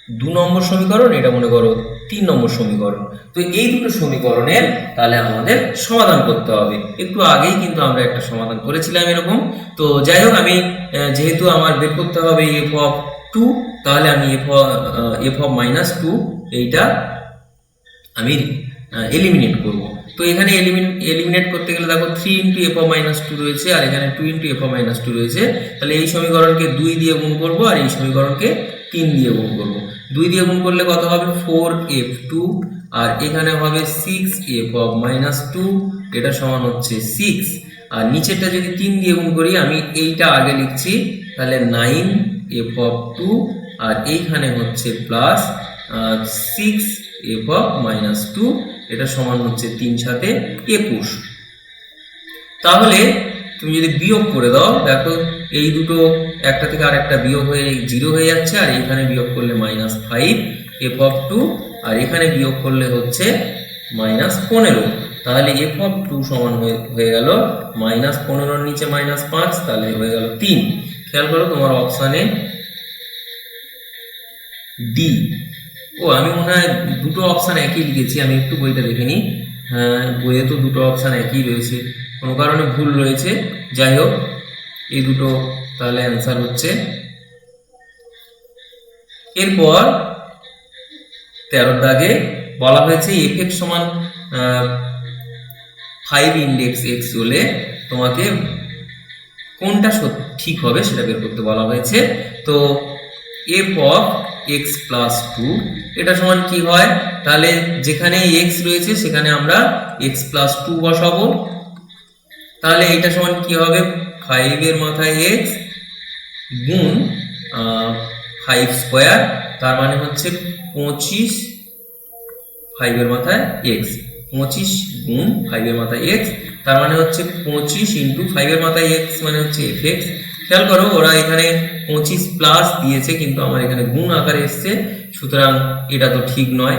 S1: 2 নম্বর সমীকরণ, এটা মনে করো 3 নম্বর সমীকরণ। তো এই দুটো সমীকরণের তাহলে আমাদের সমাধান করতে হবে। একটু আগেই কিন্তু আমরা একটা সমাধান করেছিলাম এরকম। তো যাই হোক, আমি যেহেতু আমার বের করতে হবে এফ অফ টু, তাহলে আমি এফ অফ মাইনাস টু এইটা আমি এলিমিনেট করব। তো এখানে এলিমিনেট করতে গেলে দেখো three into f of minus two রয়েছে, আর এখানে two into f of minus two রয়েছে। তাহলে এই সমীকরণকে 2 দিয়ে গুণ করবো, আর এই সমীকরণকে 3 দিয়ে গুণ করবো। 2 দিয়ে গুণ করলে কত হবে, 4f2, আর এখানে হবে 6f অফ মাইনাস টু, এটা সমান হচ্ছে 6। আর নিচেরটা যদি 3 দিয়ে গুণ করি, আমি এইটা আগে লিখছি, তাহলে 9f অফ 2, আর এইখানে হচ্ছে plus 6f of minus two, এটা সমান হচ্ছে 3 সাথে 21। তাহলে তুমি যদি বিয়োগ করে দাও, দেখো এই দুটো একটা থেকে আরেকটা বিয়োগ হয়ে 0 হয়ে যাচ্ছে, আর এখানে বিয়োগ করলে মাইনাস 5f অফ 2, আর এখানে বিয়োগ করলে হচ্ছে মাইনাস 15। তাহলে f অফ 2 সমান হয়ে গেল মাইনাস 15-র নিচে মাইনাস 5, তাহলে হয়ে গেল 3। খেয়াল করো তোমার অপশানে ডি। ও, আমি মনে হয় দুটো অপশান একই লিখেছি, আমি একটু বইটা দেখে নিই। হ্যাঁ, বইয়ে তো দুটো অপশান একই রয়েছে, কোনো কারণে ভুল রয়েছে। যাই হোক, এই দুটো তাহলে অ্যান্সার হচ্ছে। এরপর 13 দাগে বলা হয়েছে এফ এক্স সমান 5 ইন্ডেক্স এক্স হলে তোমাকে কোনটা ঠিক হবে সেটা বের করতে বলা হয়েছে। তো f of x plus two, এটা সমান কি হয়, তাহলে যেখানে এক্স রয়েছে সেখানে আমরা এক্স প্লাস টু বসাবো। তাহলে এটা সমান কি হবে, 5 এর মাথায় এক্স গুণ 5 স্কোয়ার, তার মানে হচ্ছে 25, 5 এর মাথায় এক্স, 25 গুণ 5 এর মাথায় এক্স, তার মানে হচ্ছে 25 ইন্টু 5 এর মাথায় এক্স মানে হচ্ছে এফ এক্স। খেয়াল করো, ওরা এখানে 25 প্লাস দিয়েছে, কিন্তু আমার এখানে গুণ আকারে এসছে, সুতরাং এটা তো ঠিক নয়।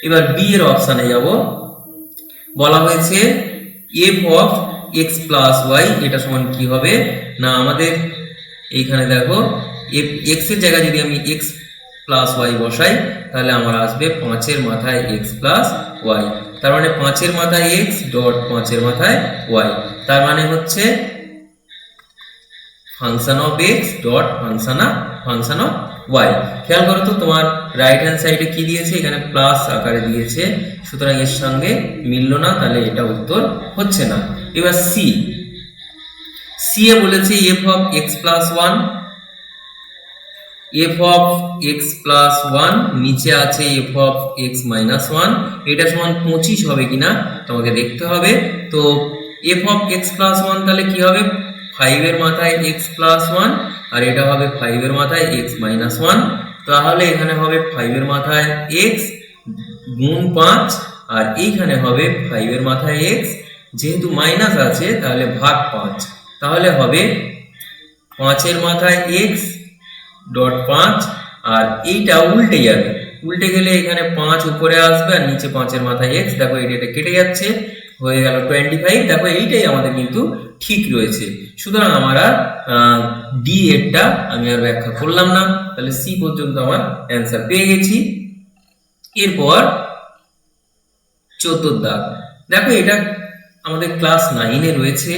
S1: এবার বি এর অপশানে যাব, বলা হয়েছে f of x plus y, এটা সমান কি হবে না, আমাদের এইখানে দেখো এক্স এর জায়গায় যদি আমি এক্স প্লাস ওয়াই বসাই, তাহলে আমার আসবে 5 এর মাথায় এক্স প্লাস ওয়াই, তার মানে 5 এর মাথায় এক্স ডট 5 এর মাথায় ওয়াই, তার মানে হচ্ছে function of x dot function of y. খেয়াল করো তো, তোমার রাইট হ্যান্ড সাইডে কি দিয়েছে, এখানে প্লাস আকারে দিয়েছে, সুতরাং এর সঙ্গে মিলল না, তাহলে এটা উত্তর হচ্ছে না। এবার সি এ বলেছে f of x plus one, F of x plus one, নিচে আছে f of x minus one, এটা সমান 25 হবে কিনা তোমাকে দেখতে হবে। তো f of x plus one তাহলে কি হবে, 5 এর মাথায় এক্স প্লাস ওয়ান, আর এটা হবে 5 এর মাথায় এক্স মাইনাস ওয়ান, তাহলে এখানে হবে 5 এর মাথায় এক্স গুণ 5, আর এইখানে হবে 5 এর মাথায় এক্স, যেহেতু মাইনাস আছে তাহলে ভাগ 5, তাহলে হবে 5 এর মাথায় এক্স ডট 5, আর এইটা উল্টে যাবে, উল্টে গেলে এখানে 5 উপরে আসবে, আর নিচে 5 এর মাথায় এক্স, দেখো এটা কেটে যাচ্ছে, হয়ে গেল 25। দেখো এইটাই আমাদের কিন্তু ঠিক রয়েছে, সুতরাং আমরা ডি এরটা আমি আর ব্যাখ্যা করলাম না, তাহলে সি পর্যন্ত আমার অ্যান্সার পেয়ে গেছি। এরপর 14 দাগ, দেখো এটা আমাদের ক্লাস 9-এ রয়েছে,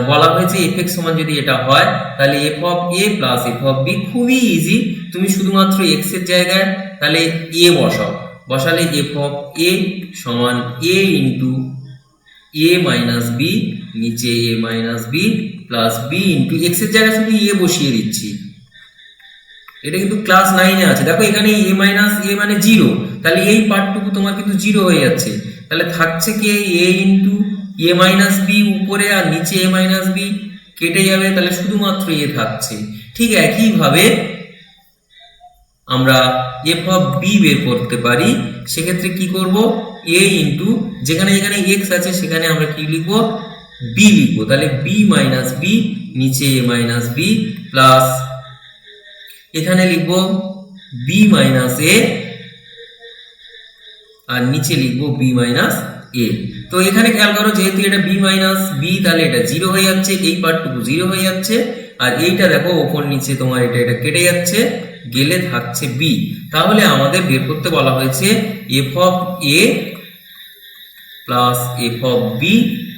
S1: বলা হয়েছে এফ এক্স সমান যদি এটা হয়, তাহলে f of a plus f of b, খুবই ইজি, তুমি শুধুমাত্র এক্স এর জায়গায় তাহলে এ বসাও, বসালে এফ অফ এ সমান a into a minus b, নিচে a minus b plus b into x এর জায়গায় শুধু এ বসিয়ে দিচ্ছি, এটা কিন্তু ক্লাস 9-এ আছে। দেখো এখানে এ মাইনাস এ মানে 0, তাহলে এই পার্টটুকু তোমার কিন্তু 0 হয়ে যাচ্ছে, তাহলে থাকছে কি এ ইন্টু এ মাইনাস বি উপরে, আর নিচে এ মাইনাস বি কেটে যাবে, তাহলে শুধুমাত্র এ থাকছে। ঠিক একইভাবে আমরা এফ অফ বি বের করতে পারি। সেক্ষেত্রে কি করব, এ ইন্টু যেখানে যেখানে এক্স আছে সেখানে আমরা কি লিখবো, বি লিখবো। তাহলে বি মাইনাস বি, নিচে এ মাইনাস বি, প্লাস এখানে লিখবো বি মাইনাস এ, আর নিচে লিখবো বি মাইনাস এ। তো এখানে খেয়াল করো, যেহেতু এটা বি মাইনাস বি, তাহলে এটা জিরো হয়ে যাচ্ছে, এই পার্টটুকু জিরো হয়ে যাচ্ছে। আর এইটা দেখো ওপর নিচে তোমার এটা কেটে যাচ্ছে, গেলে থাকছে বি। তাহলে আমাদের বের করতে বলা হয়েছে f of a plus f of b,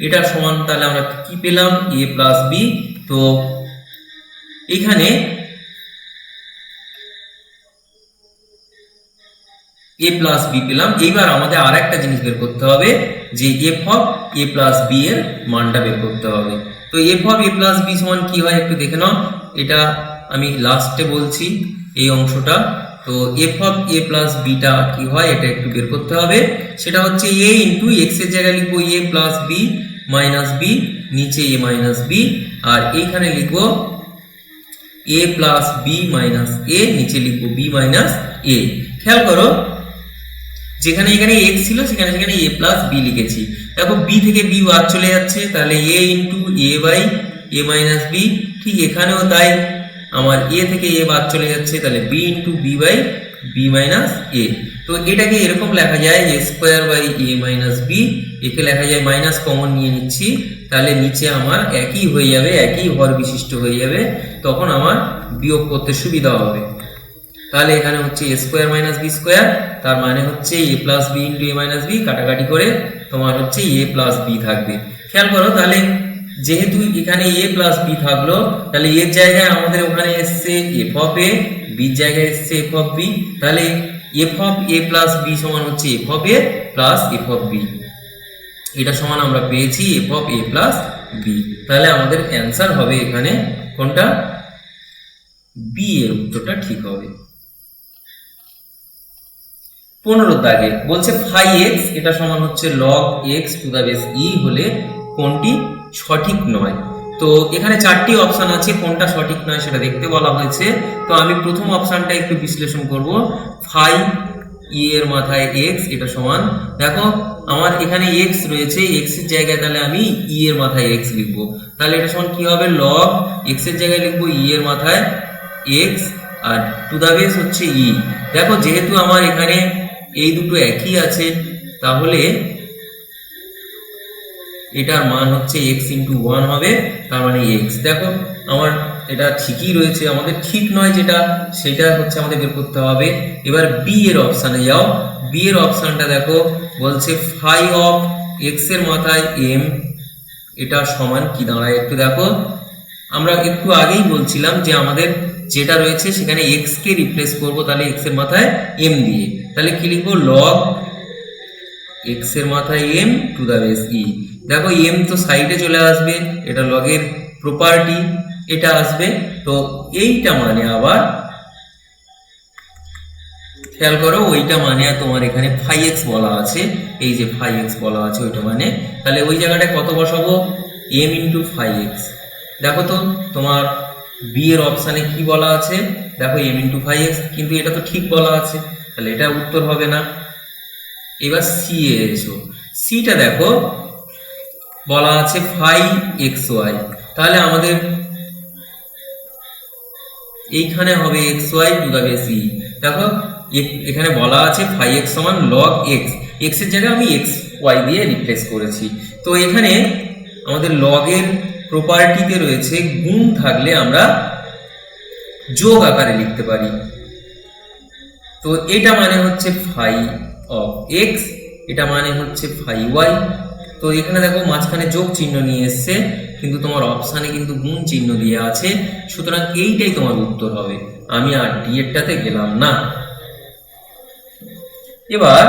S1: এটা সমান, তাহলে আমরা কি পেলাম, এ প্লাস বি। তো এখানে এ প্লাস বি পেলাম। এইবার আমাদের আর একটা জিনিস বের করতে হবে, যে f of a plus b এর মানটা বের করতে হবে। তো f of a plus b সমান কি হয় একটু দেখে নাও, এটা আমি লাস্টে বলছি এই অংশটা। তো f of a plus beta কি হয় এটা একটু বের করতে হবে। সেটা হচ্ছে এ ইন্টু এক্স এর জায়গায় লিখবো এ প্লাস বি মাইনাস বি, নিচে এ মাইনাস বি, আর এইখানে লিখবো এ প্লাস বি মাইনাস এ, নিচে লিখবো বি মাইনাস এ। খেয়াল করো, যেখানে এখানে এক্স ছিল সেখানে সেখানে এ প্লাস বি লিখেছি। দেখো বি থেকে বি বাদ চলে যাচ্ছে, তাহলে a into a by a minus b. ঠিক এখানেও তাই, আমার এ থেকে এ বাদ চলে যাচ্ছে, তাহলে b into b by b minus a. তো এটাকে এরকম লেখা যায় a square by a minus b, একে লেখা যায় মাইনাস কমন নিয়ে নিচ্ছি, তাহলে নিচে আমার একই হয়ে যাবে, একই ভর বিশিষ্ট হয়ে যাবে, তখন আমার বিয়োগ করতে সুবিধা হবে। তাহলে এখানে হচ্ছে এ স্কোয়ার মাইনাস বি স্কোয়ার, তার মানে হচ্ছে a plus b into a minus B, কাটাকাটি করে তোমার হচ্ছে এ প্লাস বি থাকবে। খেয়াল করো, তাহলে যেহেতু এখানে এ প্লাস বি থাকলো, তাহলে এর জায়গায় আমাদের ওখানে এসছে এফ অফ এ, বির জায়গায় এসছে এফ অফ বি, তাহলে f of a plus b সমান হচ্ছে f of a plus f of b, এটা সমান আমরা পেয়েছি f of a plus b. তাহলে আমাদের অ্যান্সার হবে এখানে কোনটা, বি এর উত্তরটা ঠিক হবে। 15 দাগে বলছে ফাই এক্স এটা সমান হচ্ছে log x to the base e হলে কোনটি সঠিক নয়। তো এখানে চারটি অপশন আছে, কোনটা সঠিক নয় সেটা দেখতে বলা হয়েছে। তো আমি প্রথম অপশনটা একটু বিশ্লেষণ করব। ফাই ই এর মাথায় এক্স এটা সমান, দেখো আমার এখানে এক্স রয়েছে, এক্স এর জায়গায় তাহলে আমি ই এর মাথায় এক্স লিখবো, তাহলে এটা সমান কি হবে, লগ এক্স এর জায়গায় লিখবো ই এর মাথায় এক্স, আর টু দা বেস হচ্ছে ই। দেখো যেহেতু আমার এখানে এই দুটো একই আছে, তাহলে এটার মান হচ্ছে x ইন্টু 1 হবে, তার মানে x। দেখো আমার এটা ঠিকই রয়েছে, আমাদের ঠিক নয় যেটা সেটা হচ্ছে আমাদের বের করতে হবে। এবার বি এর অপশানে যাও, বি এর অপশানটা দেখো বলছে ফাই অফ এক্স এর মাথায় এম এটা সমান কি দাঁড়ায় একটু দেখো। আমরা একটু আগেই বলছিলাম যে আমাদের যেটা রয়েছে সেখানে এক্স কে রিপ্লেস করব, তাহলে এক্স এর মাথায় এম দিয়ে, তাহলে কি লিখবো, লগ এক্স এর মাথায় M two the base e. দেখো এম তো সাইডে চলে আসবে, এটা লগের প্রপার্টি, এটা আসবে। তো এইটা মানে আবার খেয়াল করো, ওইটা মানে তোমার এখানে ফাই এক্স বলা আছে, এই যে ফাই এক্স বলা আছে ওইটা মানে, তাহলে ওই জায়গাটায় কত বসাবো, এম ইন্টু ফাই এক্স। দেখো তো তোমার বি এর অপশানে কি বলা আছে, দেখো এম ইন্টু ফাই এক্স, কিন্তু এটা তো ঠিক বলা আছে, তাহলে এটা উত্তর হবে না। এবার সি এ এসো, সিটা দেখো বলা আছে ফাই এক্স ওয়াই, তাহলে আমাদের এইখানে হবে x y to the base e. দেখো এখানে বলা আছে ফাই এক্স সমান লগ এক্স, এক্স এর জায়গায় আমি এক্স ওয়াই দিয়ে রিপ্লেস করেছি। তো এখানে আমাদের লগের প্রপার্টিতে রয়েছে গুণ থাকলে আমরা যোগ আকারে লিখতে পারি। তো এটা মানে হচ্ছে ফাই অফ এক্স, এটা মানে হচ্ছে ফাই ওয়াই। তো এখানে দেখো মাঝখানে যোগ চিহ্ন নিয়ে এসছে, কিন্তু তোমার অপশানে কিন্তু গুণ চিহ্ন দিয়ে আছে, সুতরাং এইটাই তোমার উত্তর হবে, আমি আর ডি এরটাতে গেলাম না। এবার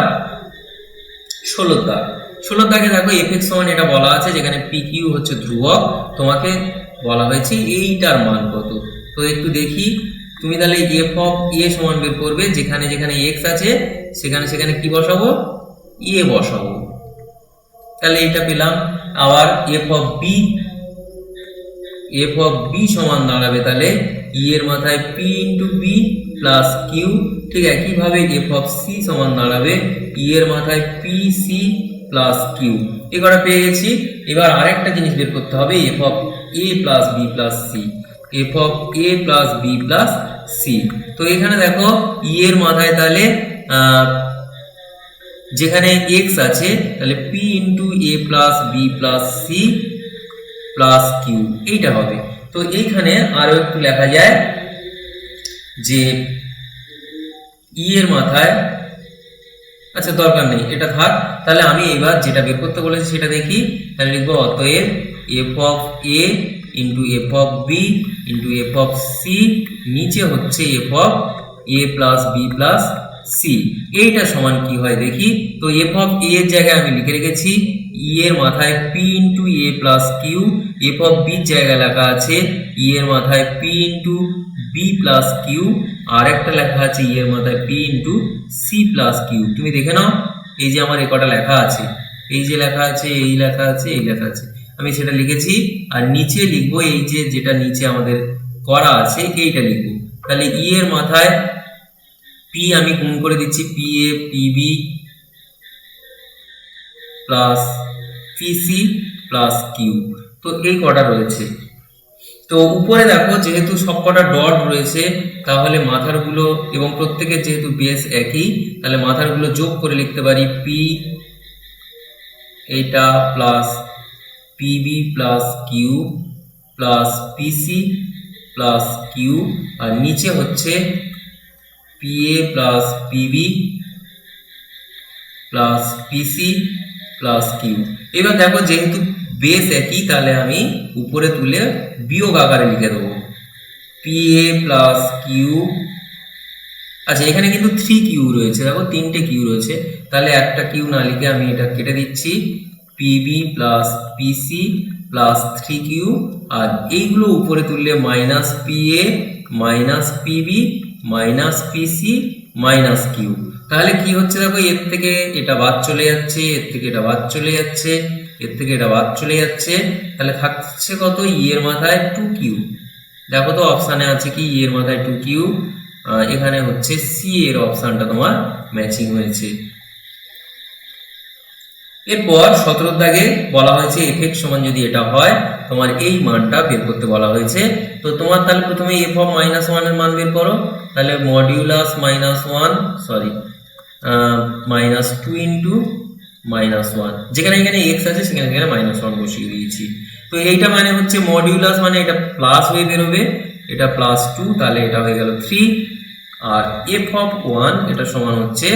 S1: 16 দাগ, 16 দাগে দেখো এফ এক্স সমান এটা বলা আছে, যেখানে পি কিউ হচ্ছে ধ্রুবক, তোমাকে বলা হয়েছে এইটার মান কত। তো একটু দেখি, তুমি তাহলে এফ অফ এ সমান বের করবে, যেখানে যেখানে এক্স আছে সেখানে সেখানে কি বসাবো, এ বসাবো, তাহলে এটা পেলাম। আবার এফ অফ বি সমান দাঁড়াবে তাহলে ই এর মাথায় p into b plus q. ঠিক একইভাবে এফ অফ সি সমান দাঁড়াবে ই এর মাথায় পি সি প্লাস কিউ। এই কটা পেয়ে গেছি। এবার আরেকটা জিনিস বের করতে হবে, f of a plus b plus c, f of a plus b plus c. তো এখানে দেখো ই এর মাথায় তাহলে যেখানে এক্স আছে তাহলে p into a plus b plus c plus q এইটা হবে। তো এইখানে আরো একটু লেখা যায় যে ই এর মাথায়, আচ্ছা দরকার নেই এটা থাক। তাহলে আমি এবার যেটা বের করতে বলেছি সেটা দেখি। তাহলে লিখবো অতএব f of a into f of b into f of c নিচে হচ্ছে f of a plus b plus c. এইটা সমান কি হয় দেখি। তো এফ অফ এ এর জায়গায় আমি লিখে রেখেছি ই এর মাথায় p into a plus q, f of বির জায়গায় লেখা আছে ই এর মাথায় p into b plus q, আর একটা লেখা আছে ই এর মাথায় p into c plus q. তুমি দেখে নাও এই যে আমার এ কটা লেখা আছে, এই যে লেখা আছে, এই লেখা আছে, এই লেখা আছে, আমি সেটা লিখেছি। আর নিচে লিখবো এই যে যেটা নিচে আমাদের করা আছে এইটা লিখবো। তাহলে ই এর মাথায় পি আমি গুণ করে দিচ্ছি p a p b plus p c plus q. তো এই কটা রয়েছে। তো উপরে দেখো যেহেতু সবকটা ডট রয়েছে তাহলে মাথারগুলো এবং প্রত্যেকের যেহেতু বেস একই তাহলে মাথারগুলো যোগ করে লিখতে পারি পি এটা plus p b plus q plus p c plus q, আর নিচে হচ্ছে p a plus p b plus p c plus q. এবার দেখো যেহেতু বেস একই তাহলে আমি উপরে তুলে বিয়োগ আকারে লিখে দেবো পি এ প্লাস কিউ। আচ্ছা এখানে কিন্তু 3 কিউ রয়েছে, দেখো 3টে কিউ রয়েছে, তাহলে একটা কিউ না লিখে আমি এটা কেটে দিচ্ছি p b plus p c plus 3 q, আর এইগুলো উপরে তুললে minus p a minus p b minus p c minus q. তাহলে কি হচ্ছে দেখো এর থেকে এটা বাদ চলে যাচ্ছে, এর থেকে এটা বাদ চলে যাচ্ছে, এর থেকে এটা বাদ চলে যাচ্ছে, তাহলে থাকছে কত ই এর মাথায় 2 কিউ। দেখো তো অপশানে আছে কি ই এর মাথায় 2 কিউ, এখানে হচ্ছে সি এর অপশানটা তোমার ম্যাচিং হয়েছে। এরপর 17 দাগে বলা হয়েছে এফ এক্স সমান যদি এটা হয় তোমার এই মানটা বের করতে বলা হয়েছে। তো তোমার তাহলে প্রথমে এফ অফ মাইনাস ওয়ান এর মান বের করো। তাহলে modulus minus one sorry minus two into minus one, যেখানে এখানে এক্স আছে সেখানে এখানে মাইনাস ওয়ান বসিয়ে দিয়েছি। তো এইটা মানে হচ্ছে মডিউলাস মানে এটা প্লাস হয়ে বেরোবে, এটা প্লাস টু, তাহলে এটা হয়ে গেল 3। আর এফ অফ ওয়ান এটা সমান হচ্ছে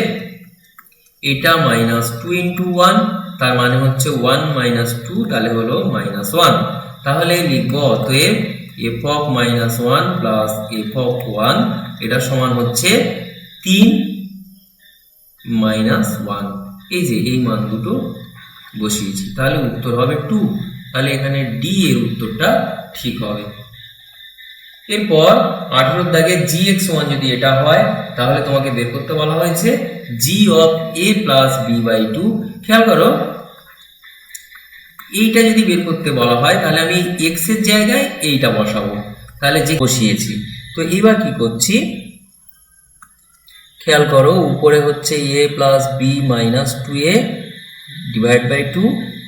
S1: এটা মাইনাস টু ইন্টু ওয়ান, তার মানে হচ্ছে 1 মাইনাস টু, তাহলে হলো মাইনাস ওয়ান। তাহলে লিখবো অতএব f of minus one plus f of one এটা সমান হচ্ছে 3 মাইনাস ওয়ান। এই যে এই মান দুটো বসিয়েছি, তাহলে উত্তর হবে 2। তাহলে এখানে ডি এর উত্তরটা ঠিক হবে। এরপর 18 দাগে জি এক্স ওয়ান যদি এটা হয় তাহলে তোমাকে বের করতে বলা হয়েছে g of a plus b by two. খেয়াল করো এইটা যদি বের করতে বলা হয় তাহলে আমি এক্স এর জায়গায় এইটা বসাবো, তাহলে যে বসিয়েছি। তো এবার কি করছি খেয়াল করো উপরে হচ্ছে a plus b minus two a divide by two,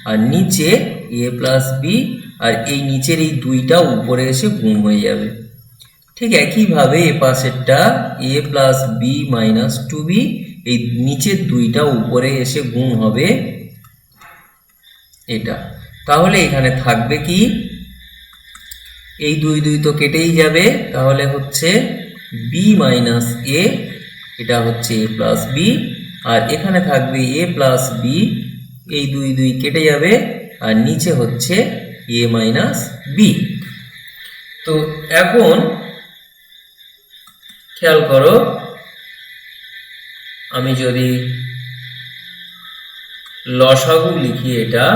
S1: আর নিচে এ প্লাস বি, আর এই নিচের এই দুইটা উপরে এসে গুণ হয়ে যাবে। ঠিক একইভাবে এ পাশেরটা a plus b minus two b, এই নিচের দুইটা উপরে এসে গুণ হবে এটা। তাহলে এখানে থাকবে কি এই দুই দুই তো কেটেই যাবে, তাহলে হচ্ছে বি মাইনাস এ, এটা হচ্ছে এ প্লাস বি, আর এখানে থাকবে এ প্লাস বি, এই দুই দুই কেটে যাবে, আর নিচে হচ্ছে এ মাইনাস বি। তো এখন খেয়াল করো আমি যদি লসাগু লিখি এটা,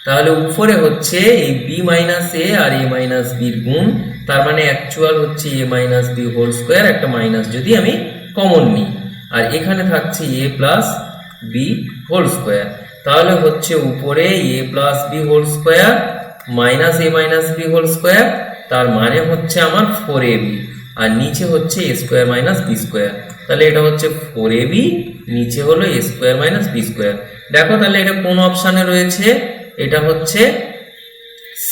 S1: তাহলে উপরে হচ্ছে এই বি মাইনাস এ আর এ মাইনাস বির গুণ, তার মানে অ্যাকচুয়াল হচ্ছে a minus b whole square, একটা মাইনাস যদি আমি কমন নিই, আর এখানে থাকছে a plus b whole square, তাহলে হচ্ছে উপরে a plus b whole square minus a minus b whole square, তার মানে হচ্ছে আমার 4ab, আর নিচে হচ্ছে a square minus b square. তাহলে এটা হচ্ছে 4ab, নিচে হলো a square minus b square. দেখো তাহলে এটা কোন অপশানে রয়েছে? এটা হচ্ছে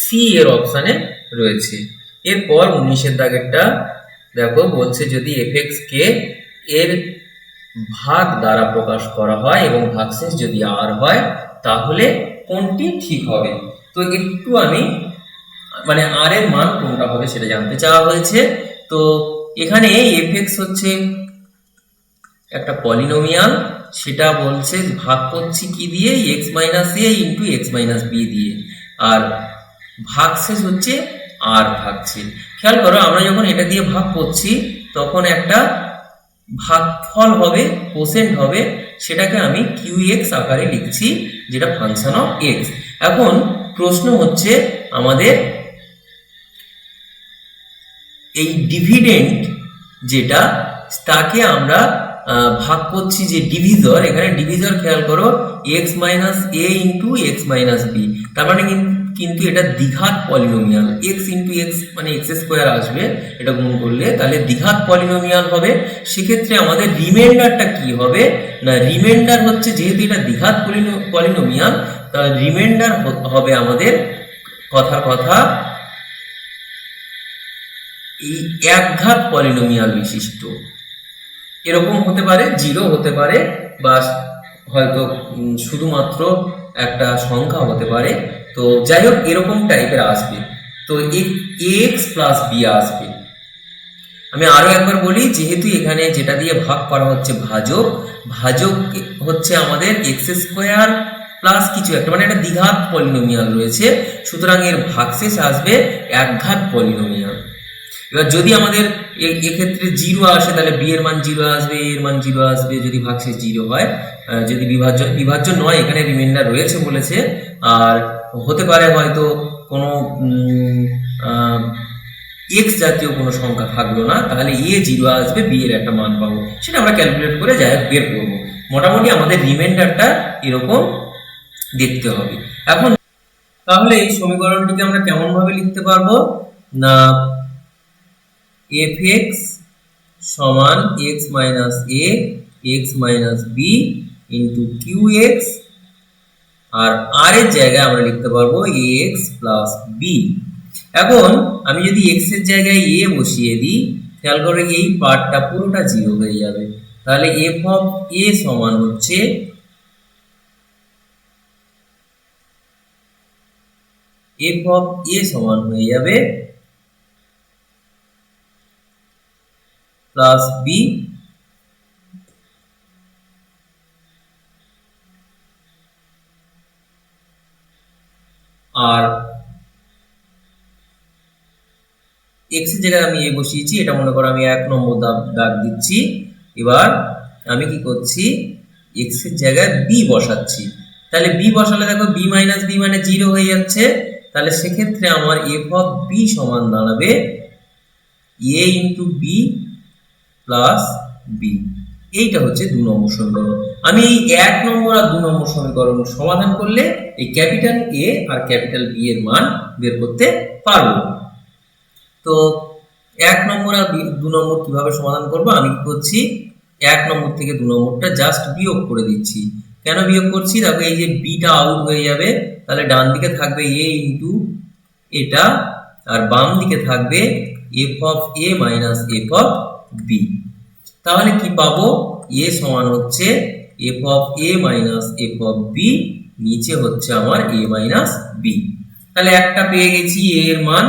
S1: সি এর অপশানে রয়েছে। এরপর 19-এর দাগেরটা দেখো, বলছে যদি এফএক্স কে এর ভাগ দ্বারা প্রকাশ করা হয় এবং ভাগশেষ যদি আর হয় তাহলে কোনটি ঠিক হবে? তো একটু আমি মানে আর এর মান কোনটা হবে সেটা জানতে চাওয়া হয়েছে। তো এখানে এফএক্স হচ্ছে একটা পলিনোমিয়াল, সেটা বলছে ভাগ করছি কি দিয়ে? X minus a into x minus B দিয়ে, আর ভাগশেষ হচ্ছে আর থাকছে। খেয়াল করো, আমরা যখন এটা দিয়ে ভাগ করছি তখন একটা ভাগফল হবে, কোসেন্ট হবে, সেটাকে আমি কিউ এক্স আকারে লিখছি, যেটা ফাংশন অফ এক্স। এখন প্রশ্ন হচ্ছে আমাদের এই ডিভিডেন্ড যেটা, তাকে আমরা ভাগ করছি যে ডিভিজর, এখানে ডিভিজর খেয়াল করো x minus a into x minus b, তার মানে কিন্তু এটা দ্বিঘাত পলিনোমিয়াল। এক্স ইন্টু এক্স মানে এক্স স্কোয়ার আসবে, এটা গুণ করলে তাহলে দ্বিঘাত পলিনোমিয়াল হবে। সেক্ষেত্রে আমাদের রিমাইন্ডারটা কি হবে না, রিমাইন্ডার হচ্ছে যেহেতু এটা দ্বিঘাত পলিনোমিয়াল, তাহলে রিমাইন্ডার হবে আমাদের কথার কথা এই একঘাত পলিনোমিয়াল বিশিষ্ট। এরকম হতে পারে, জিরো হতে পারে, বা হয়তো শুধুমাত্র একটা সংখ্যা হতে পারে। তো যাই হোক এরকম টাইপের আসবে। তো এক্স প্লাস বি আসবে। আমি আরো একবার বলি, যেহেতু এখানে যেটা দিয়ে ভাগ করা হচ্ছে ভাজক, ভাজক হচ্ছে আমাদের এক্স স্কোয়ার প্লাস কিছু একটা, মানে একটা দ্বিঘাত পলিনোমিয়াল রয়েছে, সুতরাং এর ভাগশেষ আসবে একঘাত পলিনোমিয়াল। এবার যদি আমাদের এক্ষেত্রে জিরো আসে তাহলে বি এর মান জিরো আসবে, এর মান জিরো আসবে যদি ভাগশেষ জিরো হয়। যদি বিভাজ্য নয়, এখানে রিমাইন্ডার রয়েছে বলেছে, আর হতে পারে হয়তো কোনো এক্স জাতীয় কোনো সংখ্যা থাকলো না, তাহলে এ জিরো আসবে, বি এর একটা মান পাবো, সেটা আমরা ক্যালকুলেট করে যাই বের করবো। মোটামুটি আমাদের রিমাইন্ডারটা এরকম দেখতে হবে। এখন তাহলে এই সমীকরণটিকে আমরা কেমন ভাবে লিখতে পারবো না, fx সমান x minus a x minus b into qx, আর r এর জায়গায় আমরা লিখতে পারবো ax প্লাস b। এখন আমি যদি x এর জায়গায় a বসিয়ে দিই, খেয়াল করে এই পার্টটা পুরোটা জিরো হয়ে যাবে, তাহলে f অফ a সমান হচ্ছে f অফ a সমান হয়ে যাবে প্লাস বি, আর x এর জায়গায় আমি a বসিয়েছি, এটা মনে করো আমি 1 নম্বর দাগ দিচ্ছি। এবার আমি কি করছি, x এর জায়গায় b বসাচ্ছি, তাহলে b বসালে দেখো b মাইনাস b মানে 0 হয়ে যাচ্ছে, তাহলে সেক্ষেত্রে আমার f অফ b সমান দাঁড়াবে a into b plus b। এইটা হচ্ছে 2 নম্বর সমীকরণ। আমি এই 1 নম্বর আর 2 নম্বর সমীকরণ সমাধান করলে এই ক্যাপিটাল A আর ক্যাপিটাল B এর মান বের করতে পারবো। তো 1 নম্বর আর 2 নম্বর কিভাবে সমাধান করব, আমি কি করছি 1 নম্বর থেকে 2 নম্বরটা জাস্ট বিয়োগ করে দিচ্ছি। কেন বিয়োগ করছি, দেখো এই যে বিটা আউট হয়ে যাবে, তাহলে ডান দিকে থাকবে a ইন্টু এটা, আর বাম দিকে থাকবে f of a minus f of b। তাহলে কি পাবো, a সমান হচ্ছে f of a minus f of b, নিচে হচ্ছে আমার a মাইনাস b। তাহলে একটা পেয়ে গেছি a এর মান।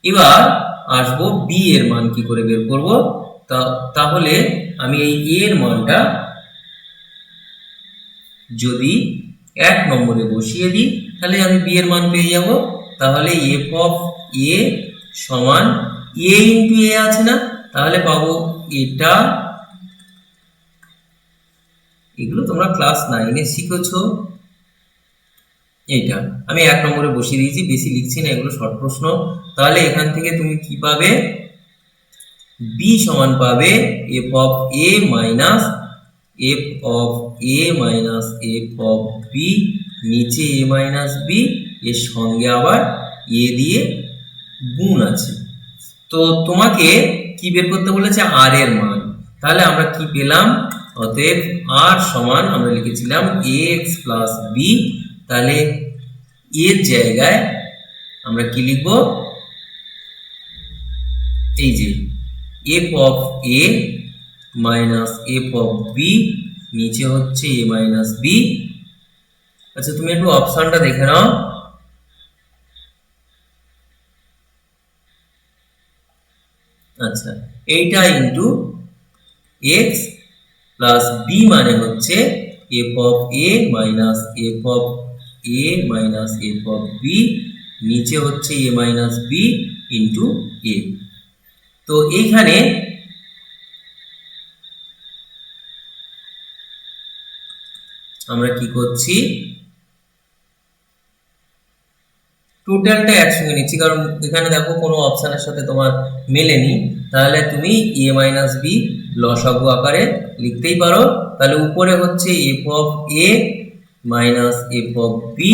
S1: এবার আসবো b এর মান কি করে বের করব, তাহলে আমি এই a এর মানটা যদি 1 নম্বরে বসিয়ে দিই, তাহলে আমি b এর মান পেয়ে যাব। তাহলে f অফ a সমান a ইন্টু a আছে না, তাহলে পাবো এটা, এগুলো তোমরা ক্লাস 9-এ শিখেছো। এইটা আমি 1 নম্বরে বসিয়ে দিয়েছি, বেশি লিখছি না, এগুলো শর্ট প্রশ্ন। তাহলে এখান থেকে তুমি কি পাবে, b সমান পাবে f of a minus f of a minus f of b, নিচে a মাইনাস b, এর সঙ্গে আবার a দিয়ে গুণ আছে। তো তোমাকে কি বের করতে বলেছে? আর এর মান। তাহলে আমরা কি পেলাম? অতএব আর সমান আমরা লিখেছিলাম এক্স প্লাস বি। তাহলে এর জায়গায় আমরা কি লিখব? এই যে f of a minus f of b, নিচে হচ্ছে এ মাইনাস বি। আচ্ছা, তুমি একটু অপশনটা দেখে নাও। আচ্ছা, এইটা ইন্টু এক্স প্লাস বি মানে হচ্ছে f of a minus f of a minus f of b, নিচে হচ্ছে a minus b into a. তো এইখানে আমরা কি করছি? টোটালটা একসঙ্গে নিচ্ছি, কারণ এখানে দেখো কোনো অপশানের সাথে তোমার মেলেনি। তাহলে তুমি এ মাইনাস বি লসাগু আকারে লিখতেই পারো। তাহলে উপরে হচ্ছে f of a minus f of b,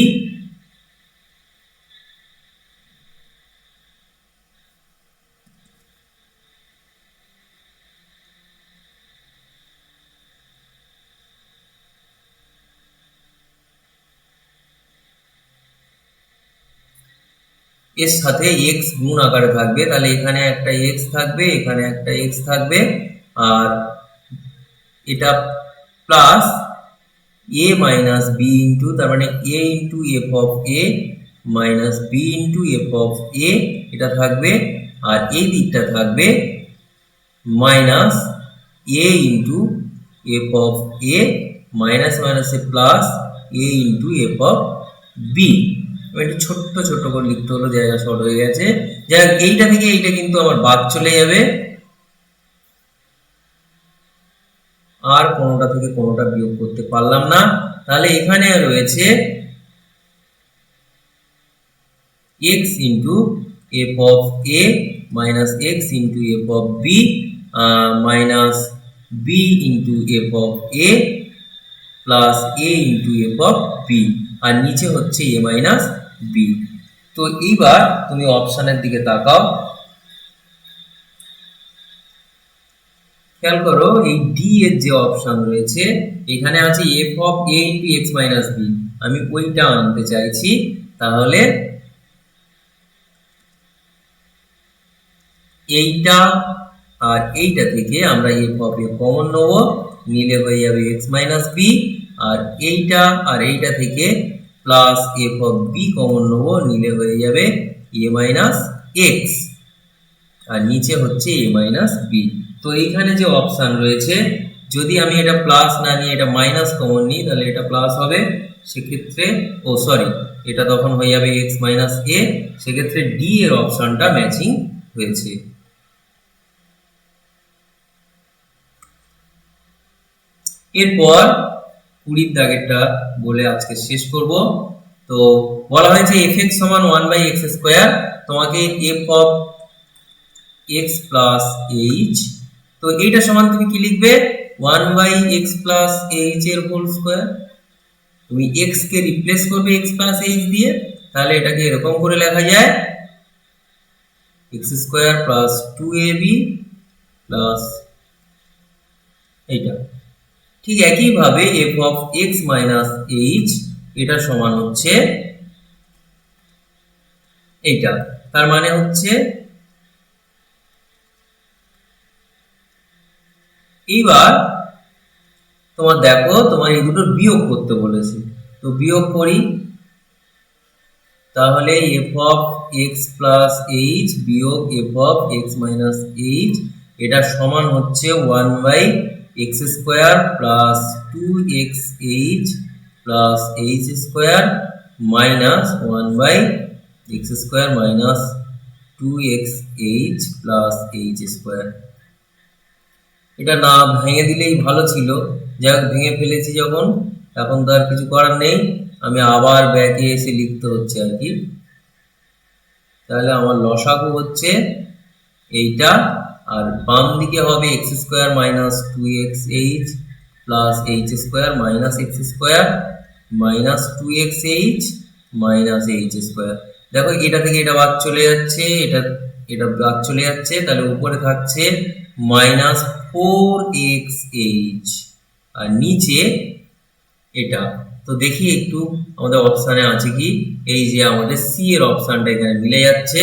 S1: এর সাথে এক্স গুণ আকারে থাকবে। তাহলে এখানে একটা এক্স থাকবে, এখানে একটা এক্স থাকবে, আর এটা plus a minus b into, তার মানে a into f of a minus b into f of a, এটা থাকবে। আর এই দিকটা থাকবে minus a into f of a minus মাইনাসে plus a into f of b. একটু ছোট্ট ছোট্ট করে লিখতে হলো, জায়গা শর্ট হয়ে গেছে। যাই হোক, এইটা থেকে এইটা কিন্তু আমার বাদ চলে যাবে, আর কোনোটা থেকে কোনোটা বিয়োগ করতে পারলাম না। তাহলে এখানে রয়েছে x into f of a minus x into f of b minus b into f of a plus a into f of b, আর নিচে হচ্ছে এ মাইনাস বি। তো এইবার তুমি অপশানের দিকে তাকাও, খেয়াল করো এই ডি এর যে অপশন রয়েছে, এখানে আছে f of a into x minus b, আমি ওইটা আনতে চাইছি। তাহলে এইটা আর এইটা থেকে আমরা এফ অফ এ কমন নেব, নিলে হয়ে যাবে এক্স মাইনাস বি। আর এইটা আর এইটা থেকে plus f of b common নেব, নিলে হয়ে যাবে এ মাইনাস এক্স, আর নিচে হচ্ছে এ মাইনাস বি। তো এইখানে যে অপশান রয়েছে, যদি আমি এটা প্লাস না নিয়ে এটা মাইনাস কমন নিই, তাহলে এটা প্লাস হবে। সেক্ষেত্রে সরি, এটা তখন হয়ে যাবে এক্স মাইনাস এ। সেক্ষেত্রে ডি এর অপশানটা ম্যাচিং হয়েছে। এরপর 20 দাগেরটা বলে আজকে শেষ করব। তো বলা হয়েছে এফ এক্স সমান 1/x²। তোমাকে F of x plus H, তো এইটা সমান তুমি কি লিখবে? 1/x প্লাস এইচ এর হোল স্কোয়ার। তুমি এক্স কে রিপ্লেস করবে এক্স প্লাস এইচ দিয়ে, তাহলে এটাকে এরকম করে লেখা যায় x² প্লাস 2ab প্লাস এইটা। ঠিক একইভাবে F of x minus h, এটা সমান হচ্ছে এইটা। তার মানে হচ্ছে এইবার তোমার দেখো, তোমার এই দুটো বিয়োগ করতে বলেছে, তো বিয়োগ করি। তাহলে f of x plus h বিয়োগ f of x minus h, এটা সমান হচ্ছে 1/x² plus 2xh plus h² minus 1/x² minus 2xh plus h²। এটা না ভেঙে দিলেই ভালো ছিল, যাই হোক ভেঙে ফেলেছি যখন, এখন তো আর কিছু করার নেই, আমি আবার ব্যাকে এসে লিখতে হচ্ছে আর কি। তাহলে আমার লসাগু হচ্ছে এইটা, আর বাম দিকে হবে x² minus 2xh plus h² minus x² minus 2xh minus h²। দেখো এটা থেকে এটা বাদ চলে যাচ্ছে, এটা এটা বাদ চলে যাচ্ছে, তাহলে উপরে থাকছে -4xh আর নিচে এটা। তো দেখি একটু আমাদের অপশানে আছে কি, এই যে আমাদের সি এর অপশানটা এখানে মিলে যাচ্ছে,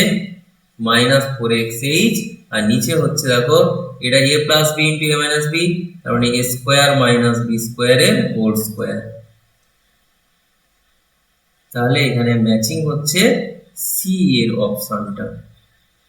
S1: -4xh আর নিচে হচ্ছে দেখো এটা a plus b into a minus b, তার মানে a স্কোয়ার মাইনাস বি স্কোয়ারের হোল স্কোয়ার। তাহলে এখানে ম্যাচিং হচ্ছে সি এর অপশনটা।